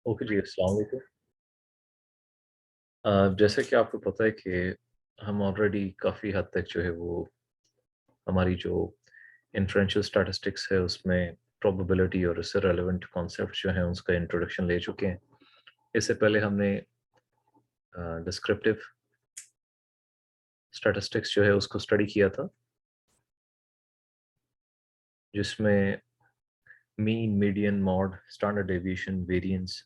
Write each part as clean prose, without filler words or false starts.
Okay जी, अस्सलाम वालेकुम। जैसे कि आपको पता है कि हम ऑलरेडी काफ़ी हद तक जो है वो हमारी जो इन्फ्रेंशियल स्टैटिस्टिक्स है उसमें प्रोबेबिलिटी और इससे रेलेवेंट कॉन्सेप्ट जो हैं उसका इंट्रोडक्शन ले चुके हैं। इससे पहले हमने डिस्क्रिप्टिव स्टैटिस्टिक्स जो है उसको स्टडी किया था, जिसमें mean, median, mod, standard deviation, variance,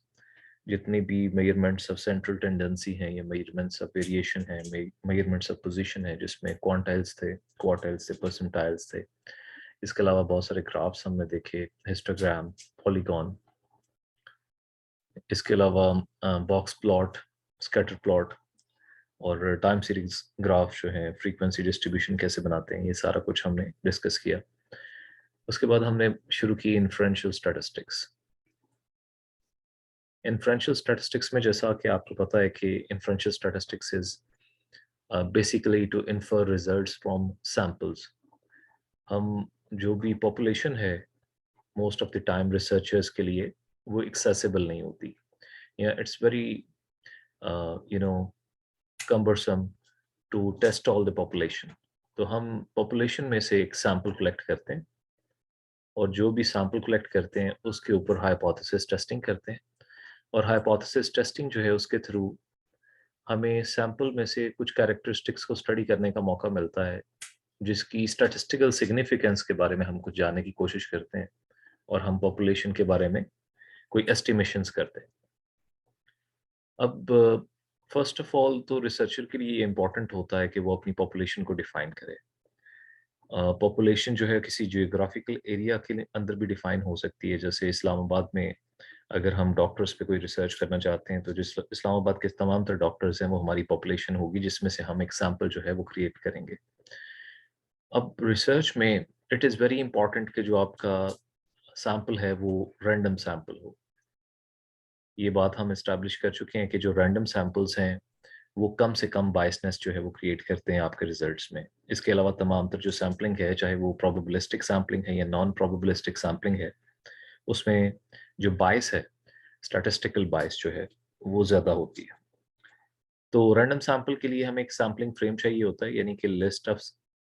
जितनी भी मेजरमेंट्स ऑफ सेंट्रल टेंडेंसी हैं या मेजरमेंट्स ऑफ वेरिएशन है, मेजरमेंट्स ऑफ पोजीशन है, जिसमें क्वांटाइल्स थे, क्वार्टाइल्स थे, परसेंटाइल्स थे। इसके अलावा बहुत सारे ग्राफ्स हमने देखे, हिस्टोग्राम, पॉलीगॉन। इसके अलावा बॉक्स प्लॉट, स्कैटर प्लॉट और टाइम सीरीज ग्राफ जो है, फ्रीक्वेंसी डिस्ट्रीब्यूशन कैसे बनाते हैं, ये सारा कुछ हमने डिस्कस किया। उसके बाद हमने शुरू की इन्फ्रेंशियल स्टैटिस्टिक्स। इन्फ्रेंशियल स्टैटिस्टिक्स में जैसा कि आपको पता है कि inferential statistics is basically to infer results from samples. हम जो भी पॉपुलेशन है most of the time researchers के लिए वो एक्सेसिबल नहीं होती, या it's very you know cumbersome to test all the population। तो हम पॉपुलेशन में से एक सैंपल कलेक्ट करते हैं और जो भी सैंपल कलेक्ट करते हैं उसके ऊपर हाइपोथेसिस टेस्टिंग करते हैं, और हाइपोथेसिस टेस्टिंग जो है उसके थ्रू हमें सैंपल में से कुछ कैरेक्टरिस्टिक्स को स्टडी करने का मौका मिलता है, जिसकी स्टैटिस्टिकल सिग्निफिकेंस के बारे में हम कुछ जानने की कोशिश करते हैं और हम पॉपुलेशन के बारे में कोई एस्टिमेशंस करते हैं। अब फर्स्ट ऑफ ऑल तो रिसर्चर के लिए इम्पॉर्टेंट होता है कि वो अपनी पॉपुलेशन को डिफाइन करे। पॉपुलेशन जो है किसी जियोग्राफिकल एरिया के अंदर भी डिफाइन हो सकती है। जैसे इस्लामाबाद में अगर हम डॉक्टर्स पे कोई रिसर्च करना चाहते हैं तो जिस इस्लामाबाद के तमाम तर डॉक्टर्स हैं वो हमारी पॉपुलेशन होगी, जिसमें से हम एक सैंपल जो है वो क्रिएट करेंगे। अब रिसर्च में इट इज़ वेरी इंपॉर्टेंट कि जो आपका सैंपल है वो रैंडम सैंपल हो। ये बात हम इस्टेब्लिश कर चुके हैं कि जो रैंडम सैंपल्स हैं वो कम से कम बायसनेस जो है वो क्रिएट करते हैं आपके रिजल्ट्स में। इसके अलावा तमाम तर जो सैम्पलिंग है, चाहे वो प्रोबेबिलिस्टिक सैम्पलिंग है या नॉन प्रोबेबिलिस्टिक सैम्पलिंग है, उसमें जो बायस है, स्टैटिस्टिकल बायस जो है वो ज़्यादा होती है। तो रैंडम सैंपल के लिए हमें एक सैम्पलिंग फ्रेम चाहिए होता है, यानी कि list of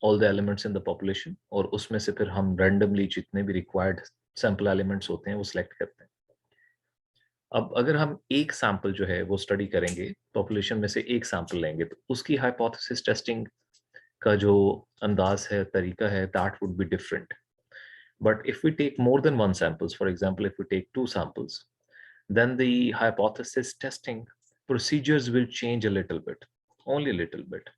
all the elements in the population, और उसमें से फिर हम रैंडमली जितने भी रिक्वायर्ड सैंपल एलिमेंट्स होते हैं वो सिलेक्ट करते हैं। अब अगर हम एक सैंपल जो है वो स्टडी करेंगे, पॉपुलेशन में से एक सैंपल लेंगे, तो उसकी हाइपोथेसिस टेस्टिंग का जो अंदाज है, तरीका है, that would be different. But if we take more than one samples, for example, if we take two samples, then the hypothesis testing procedures will change a little bit, only a little bit.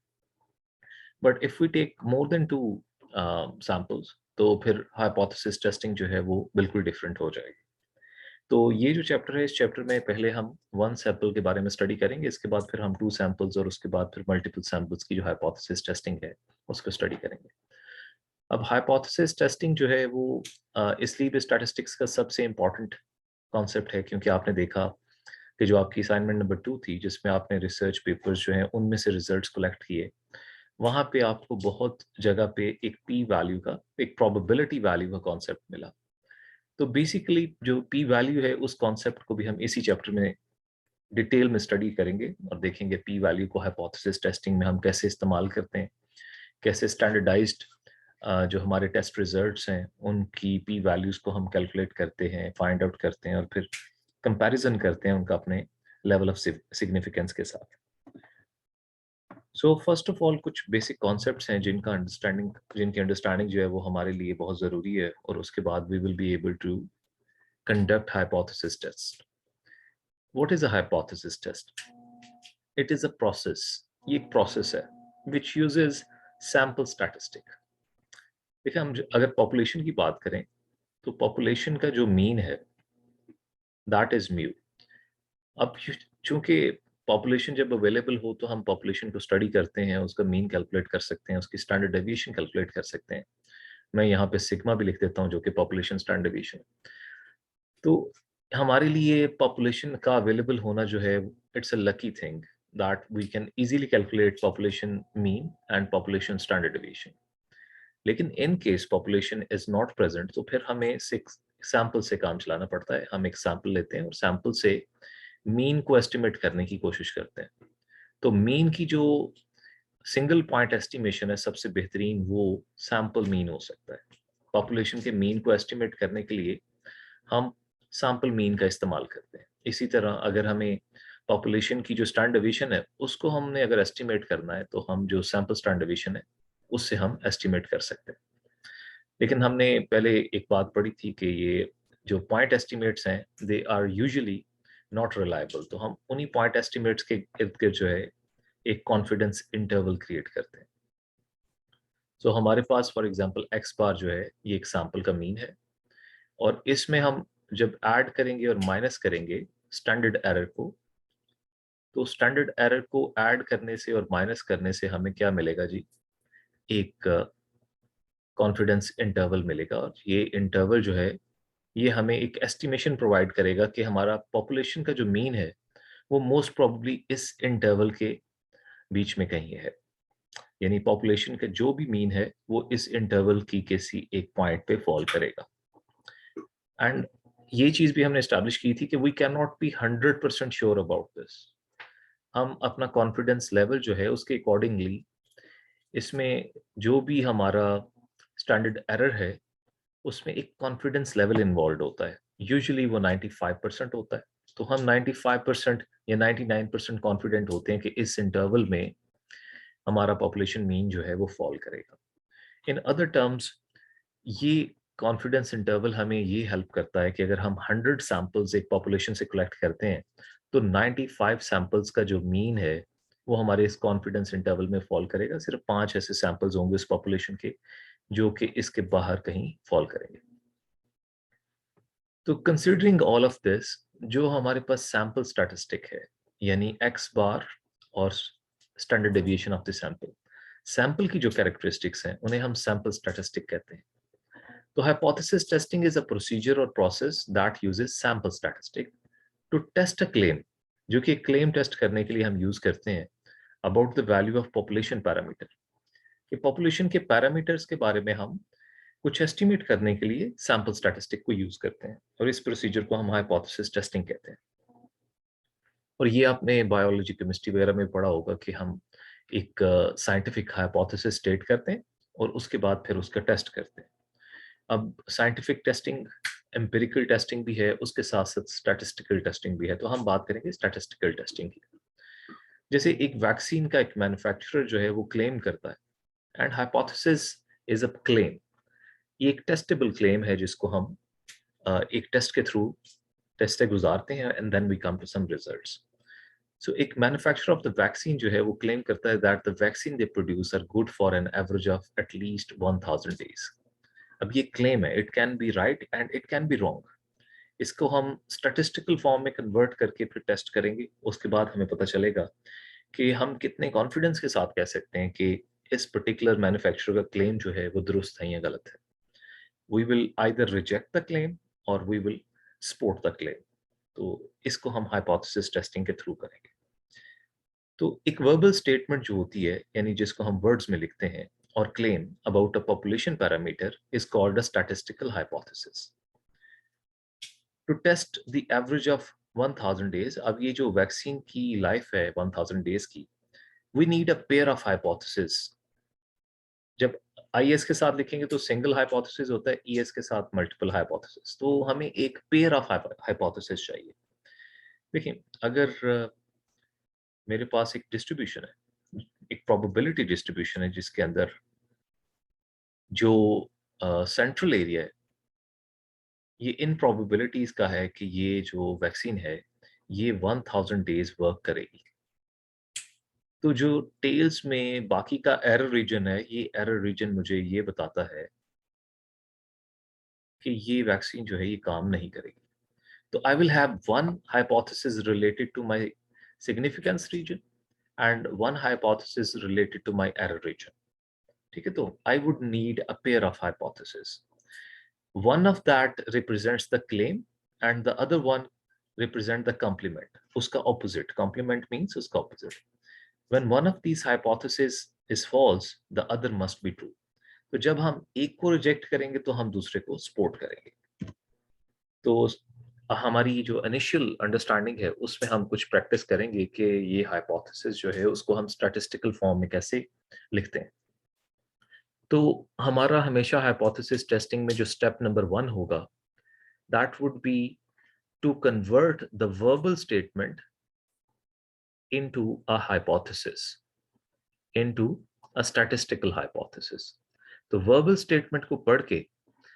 But if we take more than two samples, तो फिर hypothesis testing जो है वो बिल्कुल different हो जाएगी। तो ये जो चैप्टर है, इस चैप्टर में पहले हम वन सैंपल के बारे में स्टडी करेंगे, इसके बाद फिर हम टू सैंपल्स और उसके बाद फिर मल्टीपल सैंपल्स की जो हाइपोथेसिस टेस्टिंग है उसको स्टडी करेंगे। अब हाइपोथेसिस टेस्टिंग जो है वो इसलिए भी स्टैटिस्टिक्स का सबसे इम्पोर्टेंट कॉन्सेप्ट है, क्योंकि आपने देखा कि जो आपकी असाइनमेंट नंबर 2 थी, जिसमें आपने रिसर्च पेपर्स जो हैं उनमें से रिजल्ट्स कलेक्ट किए, वहाँ पे आपको बहुत जगह पे एक पी वैल्यू का, एक प्रोबेबिलिटी वैल्यू का कॉन्सेप्ट मिला। तो बेसिकली जो पी वैल्यू है उस कॉन्सेप्ट को भी हम इसी चैप्टर में डिटेल में स्टडी करेंगे और देखेंगे पी वैल्यू को हाइपोथेसिस टेस्टिंग में हम कैसे इस्तेमाल करते हैं, कैसे स्टैंडर्डाइज्ड जो हमारे टेस्ट रिजल्ट्स हैं उनकी पी वैल्यूज़ को हम कैलकुलेट करते हैं, फाइंड आउट करते हैं और फिर कंपैरिजन करते हैं उनका अपने लेवल ऑफ सिग्निफिकेंस के साथ। सो फर्स्ट ऑफ ऑल कुछ बेसिक कॉन्सेप्ट्स हैं जिनकी अंडरस्टैंडिंग जो है वो हमारे लिए बहुत ज़रूरी है, और उसके बाद we will be able to conduct hypothesis test. What is a hypothesis test? It is a process, ये एक प्रोसेस है विच यूजेस सैंपल स्टैटिस्टिक। देखिए, हम अगर पॉपुलेशन की बात करें तो पॉपुलेशन का जो मीन है दैट इज म्यू। अब चूंकि पॉपुलेशन जब अवेलेबल हो तो हम पॉपुलेशन को स्टडी करते हैं, उसका मीन कैलकुलेट कर सकते हैं, उसकी स्टैंडर्ड डेविएशन कैलकुलेट कर सकते हैं। मैं यहाँ पे सिग्मा भी लिख देता हूँ जो कि पॉपुलेशन स्टैंडर्ड डेविएशन। तो हमारे लिए पॉपुलेशन का अवेलेबल होना जो है it's a lucky thing that we can easily calculate population mean and population standard deviation. लेकिन in case population is not present तो फिर हमें सिक्स सैंपल से काम चलाना पड़ता है। हम एक सैंपल लेते हैं और सैंपल से मीन को एस्टिमेट करने की कोशिश करते हैं। तो मीन की जो सिंगल पॉइंट एस्टिमेशन है सबसे बेहतरीन वो सैंपल मीन हो सकता है। पॉपुलेशन के मीन को एस्टिमेट करने के लिए हम सैंपल मीन का इस्तेमाल करते हैं। इसी तरह अगर हमें पॉपुलेशन की जो स्टैंडर्ड डेविएशन है उसको हमने अगर एस्टिमेट करना है तो हम जो सैंपल स्टैंडर्ड डेविएशन है उससे हम एस्टिमेट कर सकते हैं। लेकिन हमने पहले एक बात पढ़ी थी कि ये जो पॉइंट एस्टिमेट्स हैं they are usually not reliable. तो हम उन्हीं पॉइंट एस्टिमेट्स के इर्द गिर्द जो है एक कॉन्फिडेंस इंटरवल क्रिएट करते हैं। तो हमारे पास फॉर एग्जांपल एक्स बार जो है ये एक सैंपल का मीन है, और इसमें हम जब ऐड करेंगे और माइनस करेंगे स्टैंडर्ड एरर को, तो स्टैंडर्ड एरर को ऐड करने से और माइनस करने से हमें क्या मिलेगा जी, एक कॉन्फिडेंस इंटरवल मिलेगा। और ये इंटरवल जो है ये हमें एक एस्टिमेशन प्रोवाइड करेगा कि हमारा पॉपुलेशन का जो मीन है वो मोस्ट प्रोबेबली इस इंटरवल के बीच में कहीं है। यानी पॉपुलेशन का जो भी मीन है वो इस इंटरवल की किसी एक पॉइंट पे फॉल करेगा। एंड ये चीज भी हमने एस्टैब्लिश की थी कि we can not be 100% sure about this. हम अपना कॉन्फिडेंस लेवल जो है उसके अकॉर्डिंगली इसमें जो भी हमारा स्टैंडर्ड एरर है उसमें एक कॉन्फिडेंस लेवल इन्वॉल्व होता है। यूजुअली वो 95% होता है। तो हम 95% या 99% कॉन्फिडेंट होते हैं कि इस इंटरवल में हमारा पॉपुलेशन मीन जो है वो फॉल करेगा। इन अदर टर्म्स ये कॉन्फिडेंस इंटरवल हमें ये हेल्प करता है कि अगर हम 100 सैंपल्स एक पॉपुलेशन से कलेक्ट करते हैं तो 95 सैंपल्स का जो मीन है वो हमारे इस कॉन्फिडेंस इंटरवल में फॉल करेगा। सिर्फ 5 ऐसे सैंपल्स होंगे इस पॉपुलेशन के जो कि इसके बाहर कहीं फॉल करेंगे। तो कंसिडरिंग ऑल ऑफ दिस, जो हमारे पास सैंपल स्टैटिस्टिक है यानी एक्स बार और standard deviation of the sample, sample की जो कैरेक्टरिस्टिक्स हैं उन्हें हम सैंपल स्टैटिस्टिक कहते हैं। तो hypothesis testing is a procedure or process that uses sample statistic to test a claim, जो कि क्लेम टेस्ट करने के लिए हम यूज करते हैं about the value of population parameter. कि पॉपुलेशन के पैरामीटर्स के बारे में हम कुछ एस्टिमेट करने के लिए सैंपल स्टैटिस्टिक को यूज करते हैं, और इस प्रोसीजर को हम हाइपोथेसिस टेस्टिंग कहते हैं। और ये आपने बायोलॉजी केमिस्ट्री वगैरह में पढ़ा होगा कि हम एक साइंटिफिक हाइपोथेसिस स्टेट करते हैं और उसके बाद फिर उसका टेस्ट करते हैं। अब साइंटिफिक टेस्टिंग एम्पिरिकल टेस्टिंग भी है, उसके साथ साथ स्टैटिस्टिकल टेस्टिंग भी है। तो हम बात करेंगे स्टैटिस्टिकल टेस्टिंग की। जैसे एक वैक्सीन का एक मैन्युफैक्चरर जो है वो क्लेम करता है, and hypothesis is a claim. ये एक टेस्टेबल क्लेम है जिसको हम एक टेस्ट के थ्रू टेस्ट से गुजारते हैं and then we come to some results. So एक मैन्युफैक्चरर ऑफ द वैक्सीन जो है वो क्लेम करता है that the vaccine they produce are good for an average of at least 1000 days. अब ये क्लेम है, it can be right and it can be wrong. इसको हम स्टैटिस्टिकल फॉर्म में कन्वर्ट करके फिर टेस्ट करेंगे। उसके बाद हमें पता चलेगा कि हम कितने कॉन्फिडेंस के साथ कह सकते हैं कि इस पर्टिकुलर मैन्युफैक्चरर का क्लेम जो है वो दुरुस्त है या गलत है। We will either reject the claim और we will support the claim. तो इसको हम हाइपोथेसिस टेस्टिंग के थ्रू करेंगे। तो एक वर्बल स्टेटमेंट जो होती है यानी जिसको हम वर्ड्स में लिखते हैं और claim about a population parameter is called a statistical hypothesis. To test the average of 1000 days, अब ये जो वैक्सीन की लाइफ है 1000 डेज की, we need a pair of hypothesis. जब आईएस के साथ लिखेंगे तो सिंगल हाइपोथेसिस होता है, ईएस के साथ मल्टीपल हाइपोथेसिस। तो हमें एक पेयर ऑफ हाइपोथेसिस चाहिए। देखिए अगर मेरे पास एक डिस्ट्रीब्यूशन है, एक प्रोबेबिलिटी डिस्ट्रीब्यूशन है जिसके अंदर जो सेंट्रल एरिया है ये इन प्रोबेबिलिटीज का है कि ये जो वैक्सीन है ये 1000 डेज वर्क करेगी। तो जो टेल्स में बाकी का एरर रीजन है, ये एरर रीजन मुझे ये बताता है कि ये वैक्सीन जो है ये काम नहीं करेगी। तो I will have one hypothesis related to my significance region and one hypothesis related to my error region. ठीक है, तो I would need a pair of hypothesis. One of that represents the claim and the other one represent the complement. उसका opposite. Complement means उसका opposite. When one of these hypotheses is false, the other must be true. तो जब हम एक को reject करेंगे तो हम दूसरे को सपोर्ट करेंगे। तो हमारी जो इनिशियल अंडरस्टैंडिंग है उसमें हम कुछ प्रैक्टिस करेंगे कि ये हाइपोथेसिस जो है उसको हम स्टैटिस्टिकल फॉर्म में कैसे लिखते हैं। तो हमारा हमेशा हाइपोथेसिस टेस्टिंग में जो स्टेप नंबर 1 होगा, that would be to convert the verbal statement into a hypothesis, into a statistical hypothesis. तो वर्बल स्टेटमेंट को पढ़ के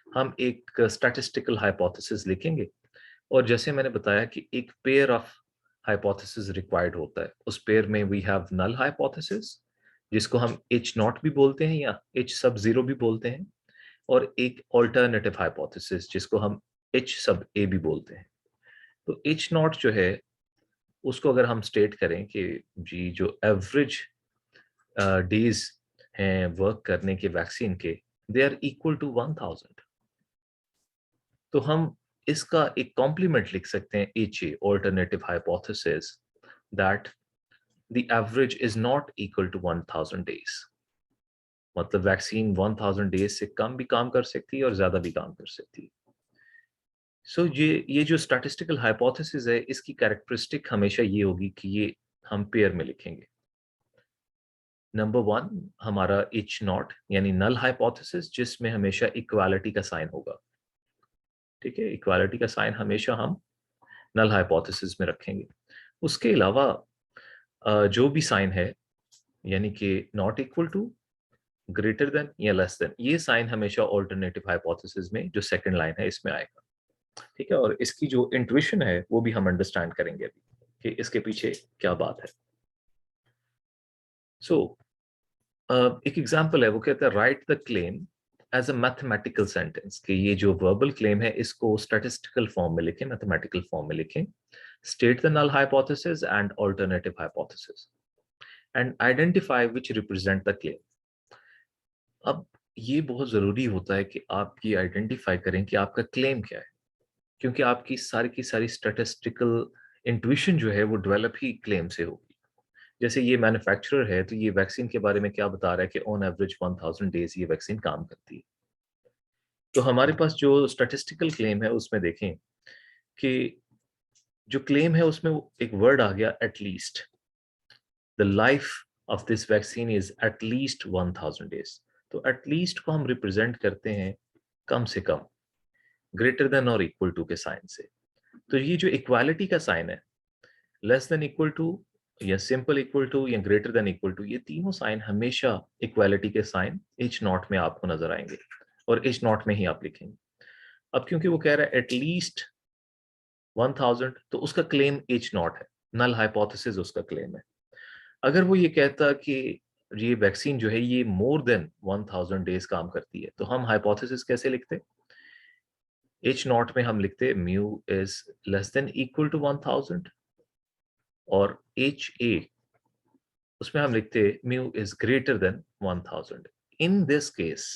हम एक स्टैटिस्टिकल हाइपोथेसिस लिखेंगे, और जैसे मैंने बताया कि एक पेयर ऑफ हाइपोथेसिस रिक्वायर्ड होता है। उस पेयर में वी हैव नल हाइपोथेसिस, जिसको हम एच नॉट भी बोलते हैं या एच सब जीरो भी बोलते हैं, और एक ऑल्टरनेटिव हाइपोथेसिस जिसको हम एच सब ए भी बोलते हैं। तो एच नॉट जो है उसको अगर हम स्टेट करें कि जी जो एवरेज डेज हैं वर्क करने के वैक्सीन के, दे आर इक्वल टू 1000, तो हम इसका एक कॉम्प्लीमेंट लिख सकते हैं, H A alternative hypothesis, that the average is not equal to 1000 days. मतलब वैक्सीन 1000 डेज से कम भी काम कर सकती है और ज्यादा भी काम कर सकती है। सो ये जो स्टैटिस्टिकल हाइपोथेसिस है, इसकी कैरेक्टरिस्टिक हमेशा ये होगी कि ये हम पेयर में लिखेंगे। नंबर 1 हमारा एच नॉट यानी नल हाइपोथेसिस, जिसमें हमेशा इक्वालिटी का साइन होगा। ठीक है, इक्वालिटी का साइन हमेशा हम नल हाइपोथेसिस में रखेंगे। उसके अलावा जो भी साइन है, यानी कि not equal to, greater than या लेस देन, ये साइन हमेशा ऑल्टरनेटिव हाइपोथेसिस में जो सेकंड लाइन है इसमें आएगा। ठीक है, और इसकी जो इंट्यूशन है वो भी हम अंडरस्टैंड करेंगे अभी कि इसके पीछे क्या बात है। सो एक एग्जांपल है, वो कहता है write the claim as a mathematical sentence, कि ये जो वर्बल क्लेम है इसको स्टैटिस्टिकल फॉर्म में लिखें, मैथमेटिकल फॉर्म में लिखें। State the null hypothesis and alternative hypothesis and identify which represent the claim. अब ये बहुत जरूरी होता है कि आप ये आइडेंटिफाई करें कि आपका क्लेम क्या है, क्योंकि आपकी सारी की सारी स्टैटिस्टिकल इंट्यूशन जो है वो डेवलप ही क्लेम से होगी। जैसे ये मैन्युफैक्चरर है, तो ये वैक्सीन के बारे में क्या बता रहा है कि ऑन एवरेज 1000 डेज ये वैक्सीन काम करती है। तो हमारे पास जो स्टैटिस्टिकल क्लेम है उसमें देखें कि जो क्लेम है उसमें एक वर्ड आ गया, at least. The life of this vaccine is at least 1000 days. तो एटलीस्ट को हम रिप्रेजेंट करते हैं कम से कम, ग्रेटर देन और इक्वल टू के साइन से। तो ये जो इक्वालिटी का साइन है, लेस देन इक्वल टू या सिंपल इक्वल टू या ग्रेटर देन इक्वल टू, ये तीनों साइन हमेशा इक्वालिटी के साइन एच नॉट में आपको नजर आएंगे, और एच नॉट में ही आप लिखेंगे। अब क्योंकि वो कह रहा है एटलीस्ट 1000, तो उसका क्लेम एच नॉट है, नल हाइपोथेसिस उसका क्लेम है। अगर वो ये कहता कि ये वैक्सीन जो है ये मोर देन 1000 डेज काम करती है, तो हम हाइपोथेसिस कैसे लिखते? एच नॉट में हम लिखते mu is less than equal to 1000, और एच ए उसमें हम लिखते mu is greater than 1000। In this case,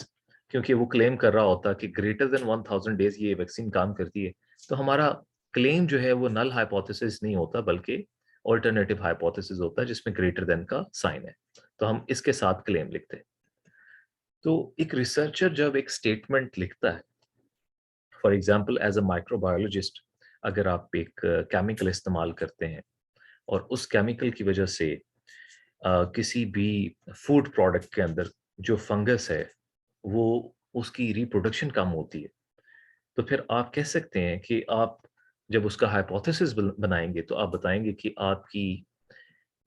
क्योंकि वो क्लेम कर रहा होता कि ग्रेटर देन 1000 डेज ये वैक्सीन काम करती है, तो हमारा क्लेम जो है वो नल हाइपोथेसिस नहीं होता, बल्कि ऑल्टरनेटिव हाइपोथेसिस होता है जिसमें ग्रेटर देन का साइन है। तो हम इसके साथ क्लेम लिखते हैं। तो एक रिसर्चर जब एक स्टेटमेंट लिखता है, for example as a microbiologist, अगर आप एक केमिकल इस्तेमाल करते हैं और उस केमिकल की वजह से किसी भी फूड प्रोडक्ट के अंदर जो फंगस है वो उसकी रिप्रोडक्शन कम होती है, तो फिर आप कह सकते हैं कि आप जब उसका हाइपोथेसिस बनाएंगे तो आप बताएंगे कि आपकी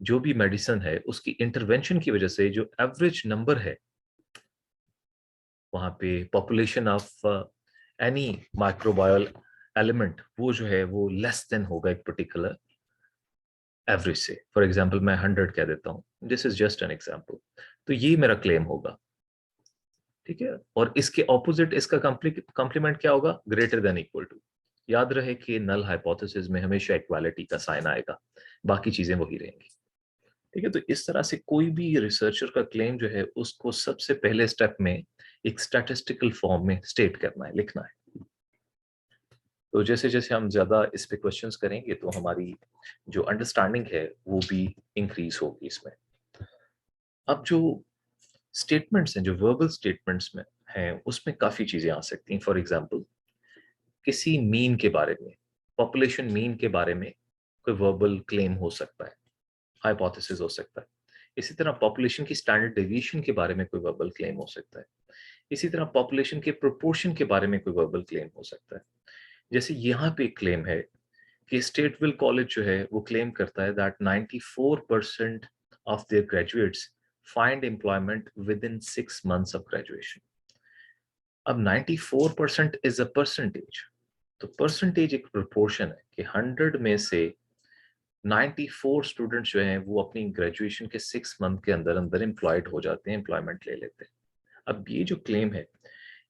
जो भी मेडिसिन है उसकी इंटरवेंशन की वजह से जो एवरेज नंबर है वहाँ पे population of any microbial element, वो जो है वो लेस देन होगा एक पर्टिकुलर एवरेज से। फॉर एग्जाम्पल मैं 100 कह देता हूँ, this is just an example. तो ये मेरा क्लेम होगा। ठीक है, और इसके ऑपोजिट इसका कॉम्प्लीमेंट क्या होगा? Greater than equal to. याद रहे कि नल हाइपोथेसिस में हमेशा इक्वालिटी का साइन आएगा, बाकी चीजें वही रहेंगी। ठीक है, तो इस तरह से कोई भी रिसर्चर का क्लेम जो है उसको सबसे पहले स्टेप में एक स्टैटिस्टिकल फॉर्म में स्टेट करना है, लिखना है। तो जैसे जैसे हम ज्यादा इस पे क्वेश्चंस करेंगे तो हमारी जो अंडरस्टैंडिंग है वो भी इंक्रीज होगी इसमें। अब जो स्टेटमेंट्स हैं, जो वर्बल स्टेटमेंट्स में हैं, उसमें काफी चीजें आ सकती हैं। फॉर एग्जांपल किसी मीन के बारे में, पॉपुलेशन मीन के बारे में कोई वर्बल क्लेम हो सकता है, हाइपोथेसिस हो सकता है। इसी तरह पॉपुलेशन की स्टैंडर्ड डेविएशन के बारे में कोई वर्बल क्लेम हो सकता है। इसी तरह पॉपुलेशन के प्रोपोर्शन के बारे में कोई वर्बल क्लेम हो सकता है। जैसे यहाँ पे क्लेम है कि स्टेटविल कॉलेज जो है वो क्लेम करता है that 94% of their graduates find employment with in 6 months of graduation. अब 94% इज अ परसेंटेज, तो परसेंटेज एक प्रोपोर्शन है कि 100 में से 94 स्टूडेंट्स जो हैं वो अपनी ग्रेजुएशन के 6 मंथ के अंदर अंदर एम्प्लॉयड हो जाते हैं, एम्प्लॉयमेंट ले लेते हैं। अब ये जो क्लेम है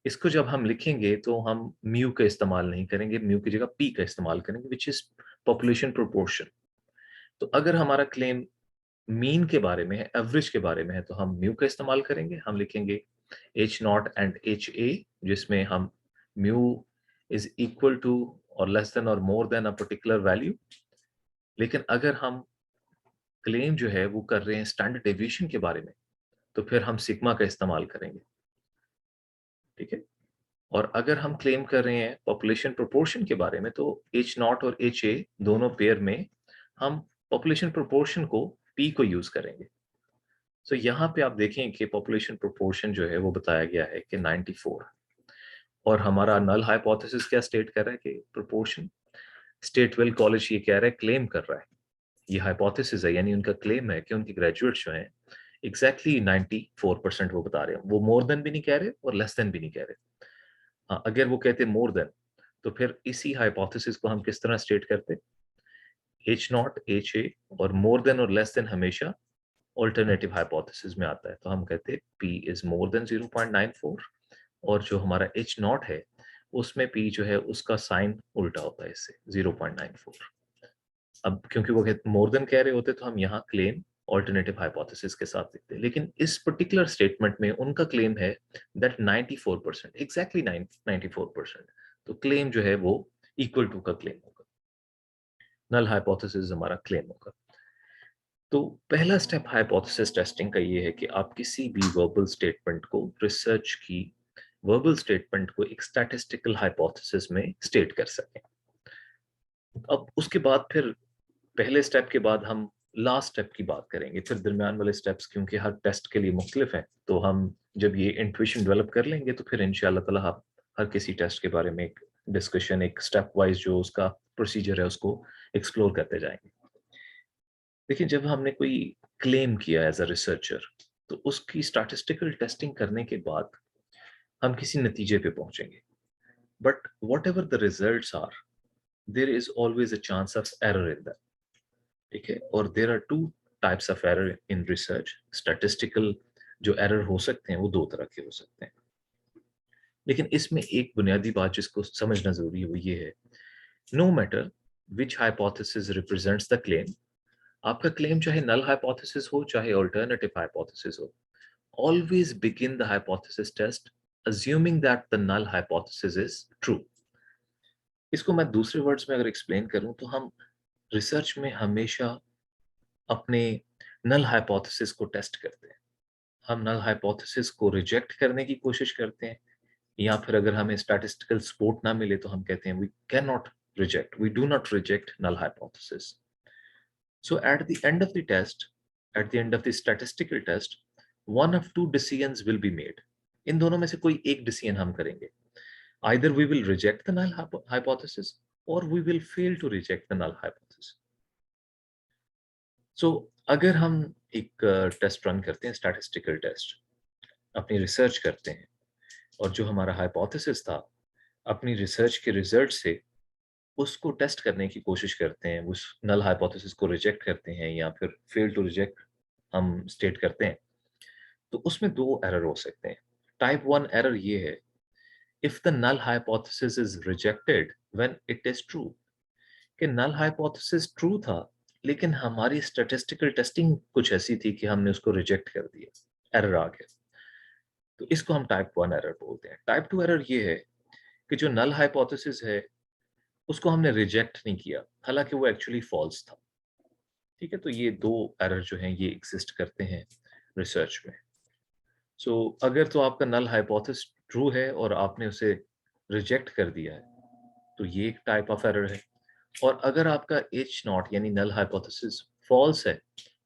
इसको जब हम लिखेंगे तो हम म्यू का इस्तेमाल नहीं करेंगे, म्यू की जगह पी का इस्तेमाल करेंगे, विच इज पॉपुलेशन प्रोपोर्शन। तो अगर हमारा क्लेम मीन के बारे में है, एवरेज के बारे में है, तो हम म्यू का इस्तेमाल करेंगे। हम लिखेंगे H not and H A, जिसमें हम म्यू इज इक्वल टू और लेस देन और more than a particular value. लेकिन अगर हम क्लेम जो है वो कर रहे हैं स्टैंडर्ड डेविएशन के बारे में, तो फिर हम सिग्मा का इस्तेमाल करेंगे। ठीक है। और अगर हम क्लेम कर रहे हैं पॉपुलेशन प्रोपोर्शन के बारे में, तो एच नॉट और एच ए दोनों पेयर में हम पॉपुलेशन प्रोपोर्शन को पी को यूज करेंगे। तो यहाँ पे आप देखें कि पॉपुलेशन प्रोपोर्शन जो है वो बताया गया है कि 94, और हमारा नल हाइपोथेसिस क्या स्टेट कर रहा है कि प्रोपोर्शन। स्टेटवेल कॉलेज ये कह रहा है, क्लेम कर रहा है, ये हाइपोथेसिस है, यानी उनका क्लेम है कि उनके ग्रेजुएट जो हैं एग्जैक्टली 94% वो बता रहे हैं। वो मोर देन भी नहीं कह रहे और लेस देन भी नहीं कह रहे। हाँ, अगर वो कहते मोर देन, तो फिर इसी हाइपोथेसिस को हम किस तरह स्टेट करते, एच नॉट एच ए और मोर देन और लेस देन हमेशा ऑल्टरनेटिव हाइपोथेसिस में आता है। तो हम कहते हैं पी इज मोर देन 0.94, और जो हमारा एच नॉट है उसमें पी जो है उसका साइन उल्टा होता है इससे, 0.94। अब क्योंकि वो मोर देन कह रहे होते तो हम यहाँ क्लेम ऑल्टरनेटिव हाइपोथेसिस के साथ लिखते हैं, लेकिन इस पर्टिकुलर स्टेटमेंट में उनका क्लेम है दैट 94%, एग्जैक्टली 94%। तो क्लेम जो है वो इक्वल टू का क्लेम होगा, नल हाइपोथेसिस हमारा क्लेम होगा। तो पहला स्टेप हाइपोथेसिस टेस्टिंग का ये है कि आप किसी भी वर्बल स्टेटमेंट को, रिसर्च की वर्बल स्टेटमेंट को एक स्टैटिस्टिकल हाइपोथेसिस में स्टेट कर सकें। अब उसके बाद फिर पहले स्टेप के बाद हम लास्ट स्टेप की बात करेंगे, फिर दरमियान वाले स्टेप्स क्योंकि हर टेस्ट के लिए मुख्तलिफ हैं, तो हम जब ये इंट्यूशन डेवलप कर लेंगे तो फिर इंशाल्लाह ताला हम हर किसी टेस्ट के बारे में एक डिस्कशन, एक स्टेप वाइज जो उसका प्रोसीजर है उसको एक्सप्लोर करते जाएंगे। देखिए, जब हमने कोई क्लेम किया एज अ रिसर्चर, तो उसकी स्टैटिस्टिकल टेस्टिंग करने के बाद हम किसी नतीजे पे पहुंचेंगे, but whatever the result are, there is always a chance of error in that. ठीक है। और there are two types of error in research. Statistical जो एरर हो सकते हैं वो दो तरह के हो सकते हैं, लेकिन इसमें एक बुनियादी बात जिसको समझना जरूरी है वो ये है, no matter which hypothesis represents the claim, आपका क्लेम चाहे नल हाइपोथेसिस हो चाहे अल्टरनेटिव हाइपोथेसिस हो, always begin the hypothesis test assuming that the null hypothesis is true। इसको मैं दूसरे वर्ड्स में अगर एक्सप्लेन करूं तो हम रिसर्च में हमेशा अपने नल हाइपोथेसिस को टेस्ट करते हैं। हम नल हाइपोथेसिस को रिजेक्ट करने की कोशिश करते हैं, या फिर अगर हमें स्टैटिस्टिकल सपोर्ट ना मिले तो हम कहते हैं we can not reject, we do not reject null hypothesis. So at the end of the test, at the end of the statistical test, one of two decisions will be made। इन दोनों में से कोई एक decision हम करेंगे। Either we will reject the null hypothesis or we will fail to reject the null hypothesis। So अगर हम एक टेस्ट रन करते हैं, स्टैटिस्टिकल टेस्ट, अपनी रिसर्च करते हैं, और जो हमारा हाइपोथेसिस था अपनी रिसर्च के रिजल्ट से उसको टेस्ट करने की कोशिश करते हैं, उस नल हाइपोथेसिस को रिजेक्ट करते हैं या फिर फेल टू रिजेक्ट हम स्टेट करते हैं, तो उसमें दो एरर हो सकते हैं। टाइप 1 एरर ये है, if the null hypothesis is rejected when it is true, कि नल हाइपोथेसिस ट्रू था लेकिन हमारी स्टैटिस्टिकल टेस्टिंग कुछ ऐसी थी कि हमने उसको रिजेक्ट कर दिया, एरर आ गया, तो इसको हम टाइप 1 एरर बोलते हैं। टाइप 2 एरर ये है कि जो नल हाइपोथेसिस है उसको हमने रिजेक्ट नहीं किया, हालांकि वो एक्चुअली फॉल्स था। ठीक है। तो ये दो एरर जो हैं ये एग्जिस्ट करते हैं रिसर्च में। सो अगर तो आपका नल हाइपोथेसिस ट्रू है और आपने उसे रिजेक्ट कर दिया है, तो ये एक टाइप ऑफ एरर है। और अगर आपका एच नॉट यानी नल हाइपोथेसिस फॉल्स है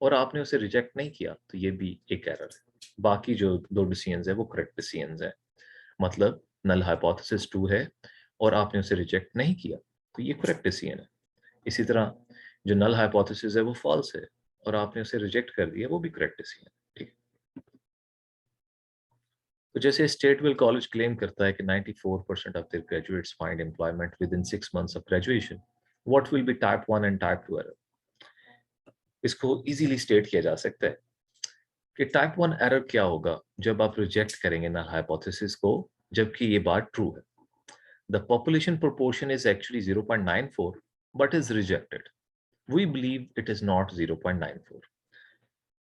और आपने उसे रिजेक्ट नहीं किया तो ये भी एक एरर है। बाकी जो दो डिसीजंस है वो करेक्ट डिसीजंस है। मतलब नल हाइपोथेसिस ट्रू है और आपने उसे रिजेक्ट नहीं किया तो ये करेक्ट डिसीजन है। इसी तरह जो नल हाइपोथेसिस है वो फॉल्स है और आपने उसे रिजेक्ट कर दिया वो भी करेक्ट डिसीजन है। ठीक है। तो जैसे स्टेटविल कॉलेज क्लेम करता है कि 94% of their graduates find employment with in 6 months of graduation, what will be type 1 and type 2 error? इसको इजीली स्टेट किया जा सकता है कि टाइप 1 एरर क्या होगा जब आप रिजेक्ट करेंगे नल हाइपोथेसिस को जबकि ये बात ट्रू है। The population proportion is actually 0.94 but is rejected. We believe it is not 0.94।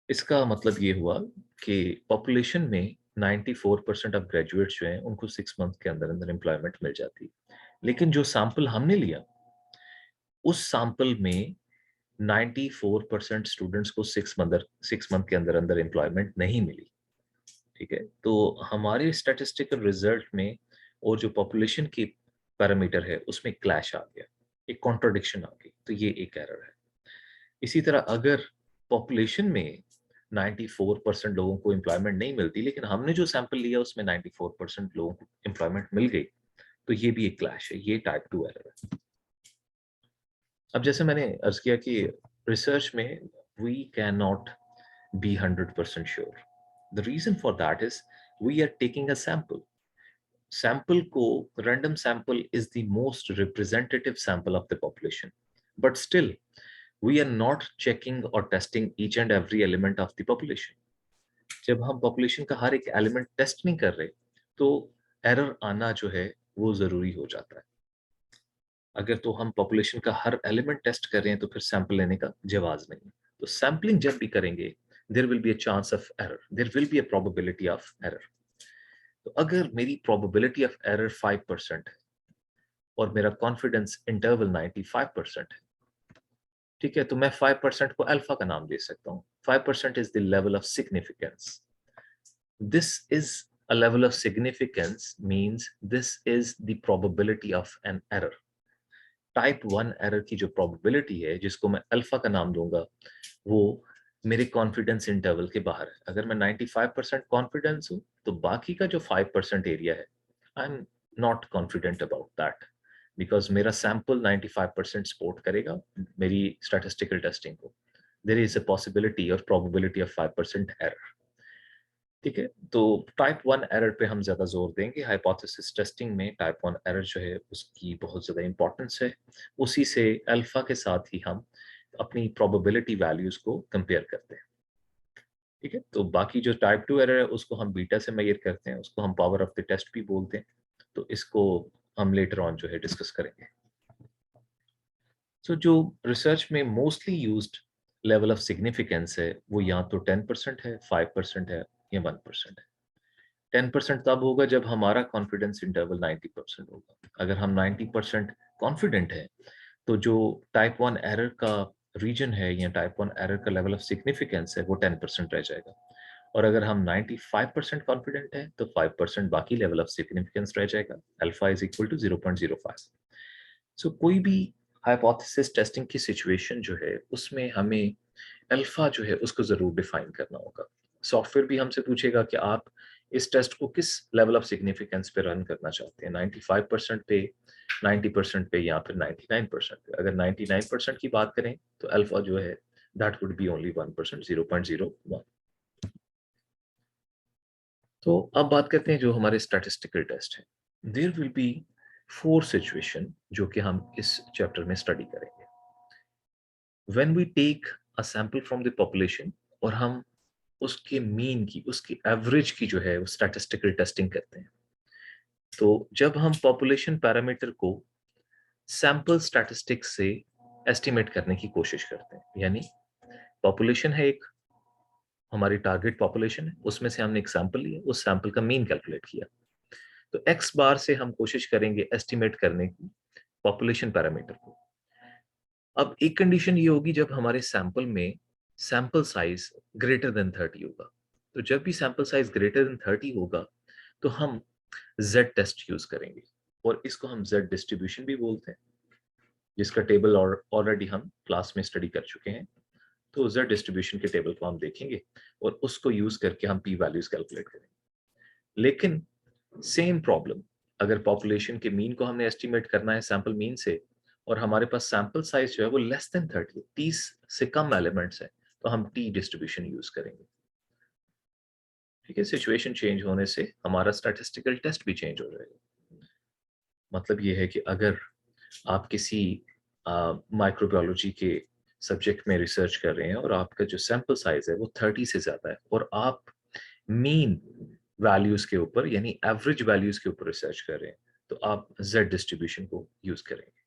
इसका मतलब ये हुआ कि पॉपुलेशन में 94% ऑफ ग्रेजुएट्स जो हैं उनको 6 मंथ के अंदर अंदर एम्प्लॉयमेंट मिल जाती है। लेकिन जो सैंपल हमने लिया उस सैंपल में 94% स्टूडेंट्स को 6 मंथ के अंदर अंदर एम्प्लॉयमेंट नहीं मिली। ठीक है, तो हमारे स्टैटिस्टिकल रिजल्ट में और जो पॉपुलेशन की पैरामीटर है उसमें क्लैश आ गया, एक कॉन्ट्रडिक्शन आ गई, तो ये एक एरर है। इसी तरह अगर पॉपुलेशन में 94% लोगों को एम्प्लॉयमेंट नहीं मिलती लेकिन हमने जो सैंपल लिया उसमें 94% लोगों को एम्प्लॉयमेंट मिल गई तो ये भी एक क्लैश है, ये टाइप 2 एरर है। अब जैसे मैंने अर्ज किया कि रिसर्च में we can not be 100% sure. The reason for that is we are taking a sample. Sample को random sample is the most representative sample of the population. But still, we are not checking or testing each and every element of the population. जब हम population का हर एक element test नहीं कर रहे, तो error आना जो है वो जरूरी हो जाता है। अगर तो हम population का हर element test कर रहे हैं तो फिर sample लेने का जवाब नहीं है। तो sampling जब भी करेंगे there will be a chance of error, there will be a probability of error. तो अगर मेरी probability of error 5% है और मेरा confidence interval 95% है, ठीक है, तो मैं 5% को अल्फा का नाम दे सकता हूँ। 5% is the level of significance. This is a level of significance means this is the probability of an error. Type 1 error की जो प्रोबेबिलिटी है जिसको मैं अल्फा का नाम दूंगा वो मेरे कॉन्फिडेंस इंटरवल के बाहर है। अगर मैं 95% कॉन्फिडेंस हूं तो बाकी का जो 5% एरिया है आई am not confident about that because मेरा सैंपल 95% सपोर्ट करेगा मेरी स्टैटिस्टिकल टेस्टिंग को। देयर इज अ पॉसिबिलिटी और प्रोबेबिलिटी ऑफ 5% एरर। ठीक है, तो टाइप 1 एरर पे हम ज्यादा जोर देंगे। हाइपोथेसिस टेस्टिंग में टाइप 1 एरर जो है उसकी बहुत ज्यादा इंपॉर्टेंस है। उसी से अल्फा के साथ ही हम अपनी प्रोबेबिलिटी वैल्यूज को कंपेयर करते हैं। ठीक है, तो बाकी जो टाइप 2 एरर है उसको हम बीटा से मेजर करते हैं, उसको हम पावर ऑफ द टेस्ट भी बोलते हैं। तो इसको हम लेटर ऑन जो है डिस्कस करेंगे। सो जो रिसर्च में mostly used level of significance है वो या तो 10% है, 5% है या 1% है। 10% तब होगा जब हमारा कॉन्फिडेंस इंटरवल 90% होगा। अगर हम 90% कॉन्फिडेंट है तो जो टाइप 1 एरर का रीजन है या टाइप 1 एरर का लेवल ऑफ सिग्निफिकेंस है वो 10% रह जाएगा। और अगर हम 95% कॉन्फिडेंट है तो 5% बाकी लेवल ऑफ सिग्निफिकेंस रह जाएगा। Alpha is equal to 0.05। So कोई भी हाइपोथेसिस टेस्टिंग की सिचुएशन जो है उसमें हमें अल्फा जो है उसको जरूर डिफाइन करना होगा। सॉफ्टवेयर भी हमसे पूछेगा कि आप इस टेस्ट को किस लेवल ऑफ सिग्निफिकेंस पे रन करना चाहते हैं, 95% पे, 90% पे या फिर 99% पे। अगर 99% की बात करें तो अल्फा जो है दैट वुड बी ओनली 1%, 0.01। तो अब बात करते हैं जो हमारे स्टैटिस्टिकल टेस्ट है। देयर विल बी 4 सिचुएशन जो कि हम इस चैप्टर में स्टडी करेंगे। When we take a sample from the population और हम उसके मीन की, उसकी एवरेज की जो है वो स्टैटिस्टिकल टेस्टिंग करते हैं। तो जब हम पॉपुलेशन पैरामीटर को सैंपल स्टैटिस्टिक्स से एस्टिमेट करने की कोशिश करते हैं, यानी पॉपुलेशन है एक, हमारी टारगेट पॉपुलेशन है, उसमें से हमने एक सैंपल लिया, उस सैंपल का मीन कैलकुलेट किया, तो एक्स बार से हम कोशिश करेंगे एस्टिमेट करने की पॉपुलेशन पैरामीटर को। अब एक कंडीशन ये होगी जब हमारे सैंपल में सैंपल साइज ग्रेटर देन 30 होगा। तो जब भी सैंपल साइज ग्रेटर देन 30 होगा तो हम Z टेस्ट यूज करेंगे और इसको हम Z डिस्ट्रीब्यूशन भी बोलते हैं। जिसका टेबल और ऑलरेडी हम क्लास में स्टडी कर चुके हैं। तो z डिस्ट्रीब्यूशन के टेबल को हम देखेंगे और उसको यूज करके हम p वैल्यूज कैलकुलेट करेंगे। लेकिन सेम प्रॉब्लम, अगर पॉपुलेशन के मीन को हमने एस्टिमेट करना है सैंपल मीन से, और हमारे पास सैंपल साइज जो है वो लेस देन 30 से कम एलिमेंट्स है, तो हम टी डिस्ट्रीब्यूशन यूज करेंगे। ठीक है, सिचुएशन चेंज होने से हमारा स्टैटिस्टिकल टेस्ट भी चेंज हो जाएगा। मतलब ये है कि अगर आप किसी माइक्रोबायोलॉजी के सब्जेक्ट में रिसर्च कर रहे हैं और आपका जो सैंपल साइज है वो 30 से ज्यादा है, और आप मीन वैल्यूज के ऊपर यानी एवरेज वैल्यूज के ऊपर रिसर्च कर रहे हैं, तो आप z डिस्ट्रीब्यूशन को यूज करेंगे।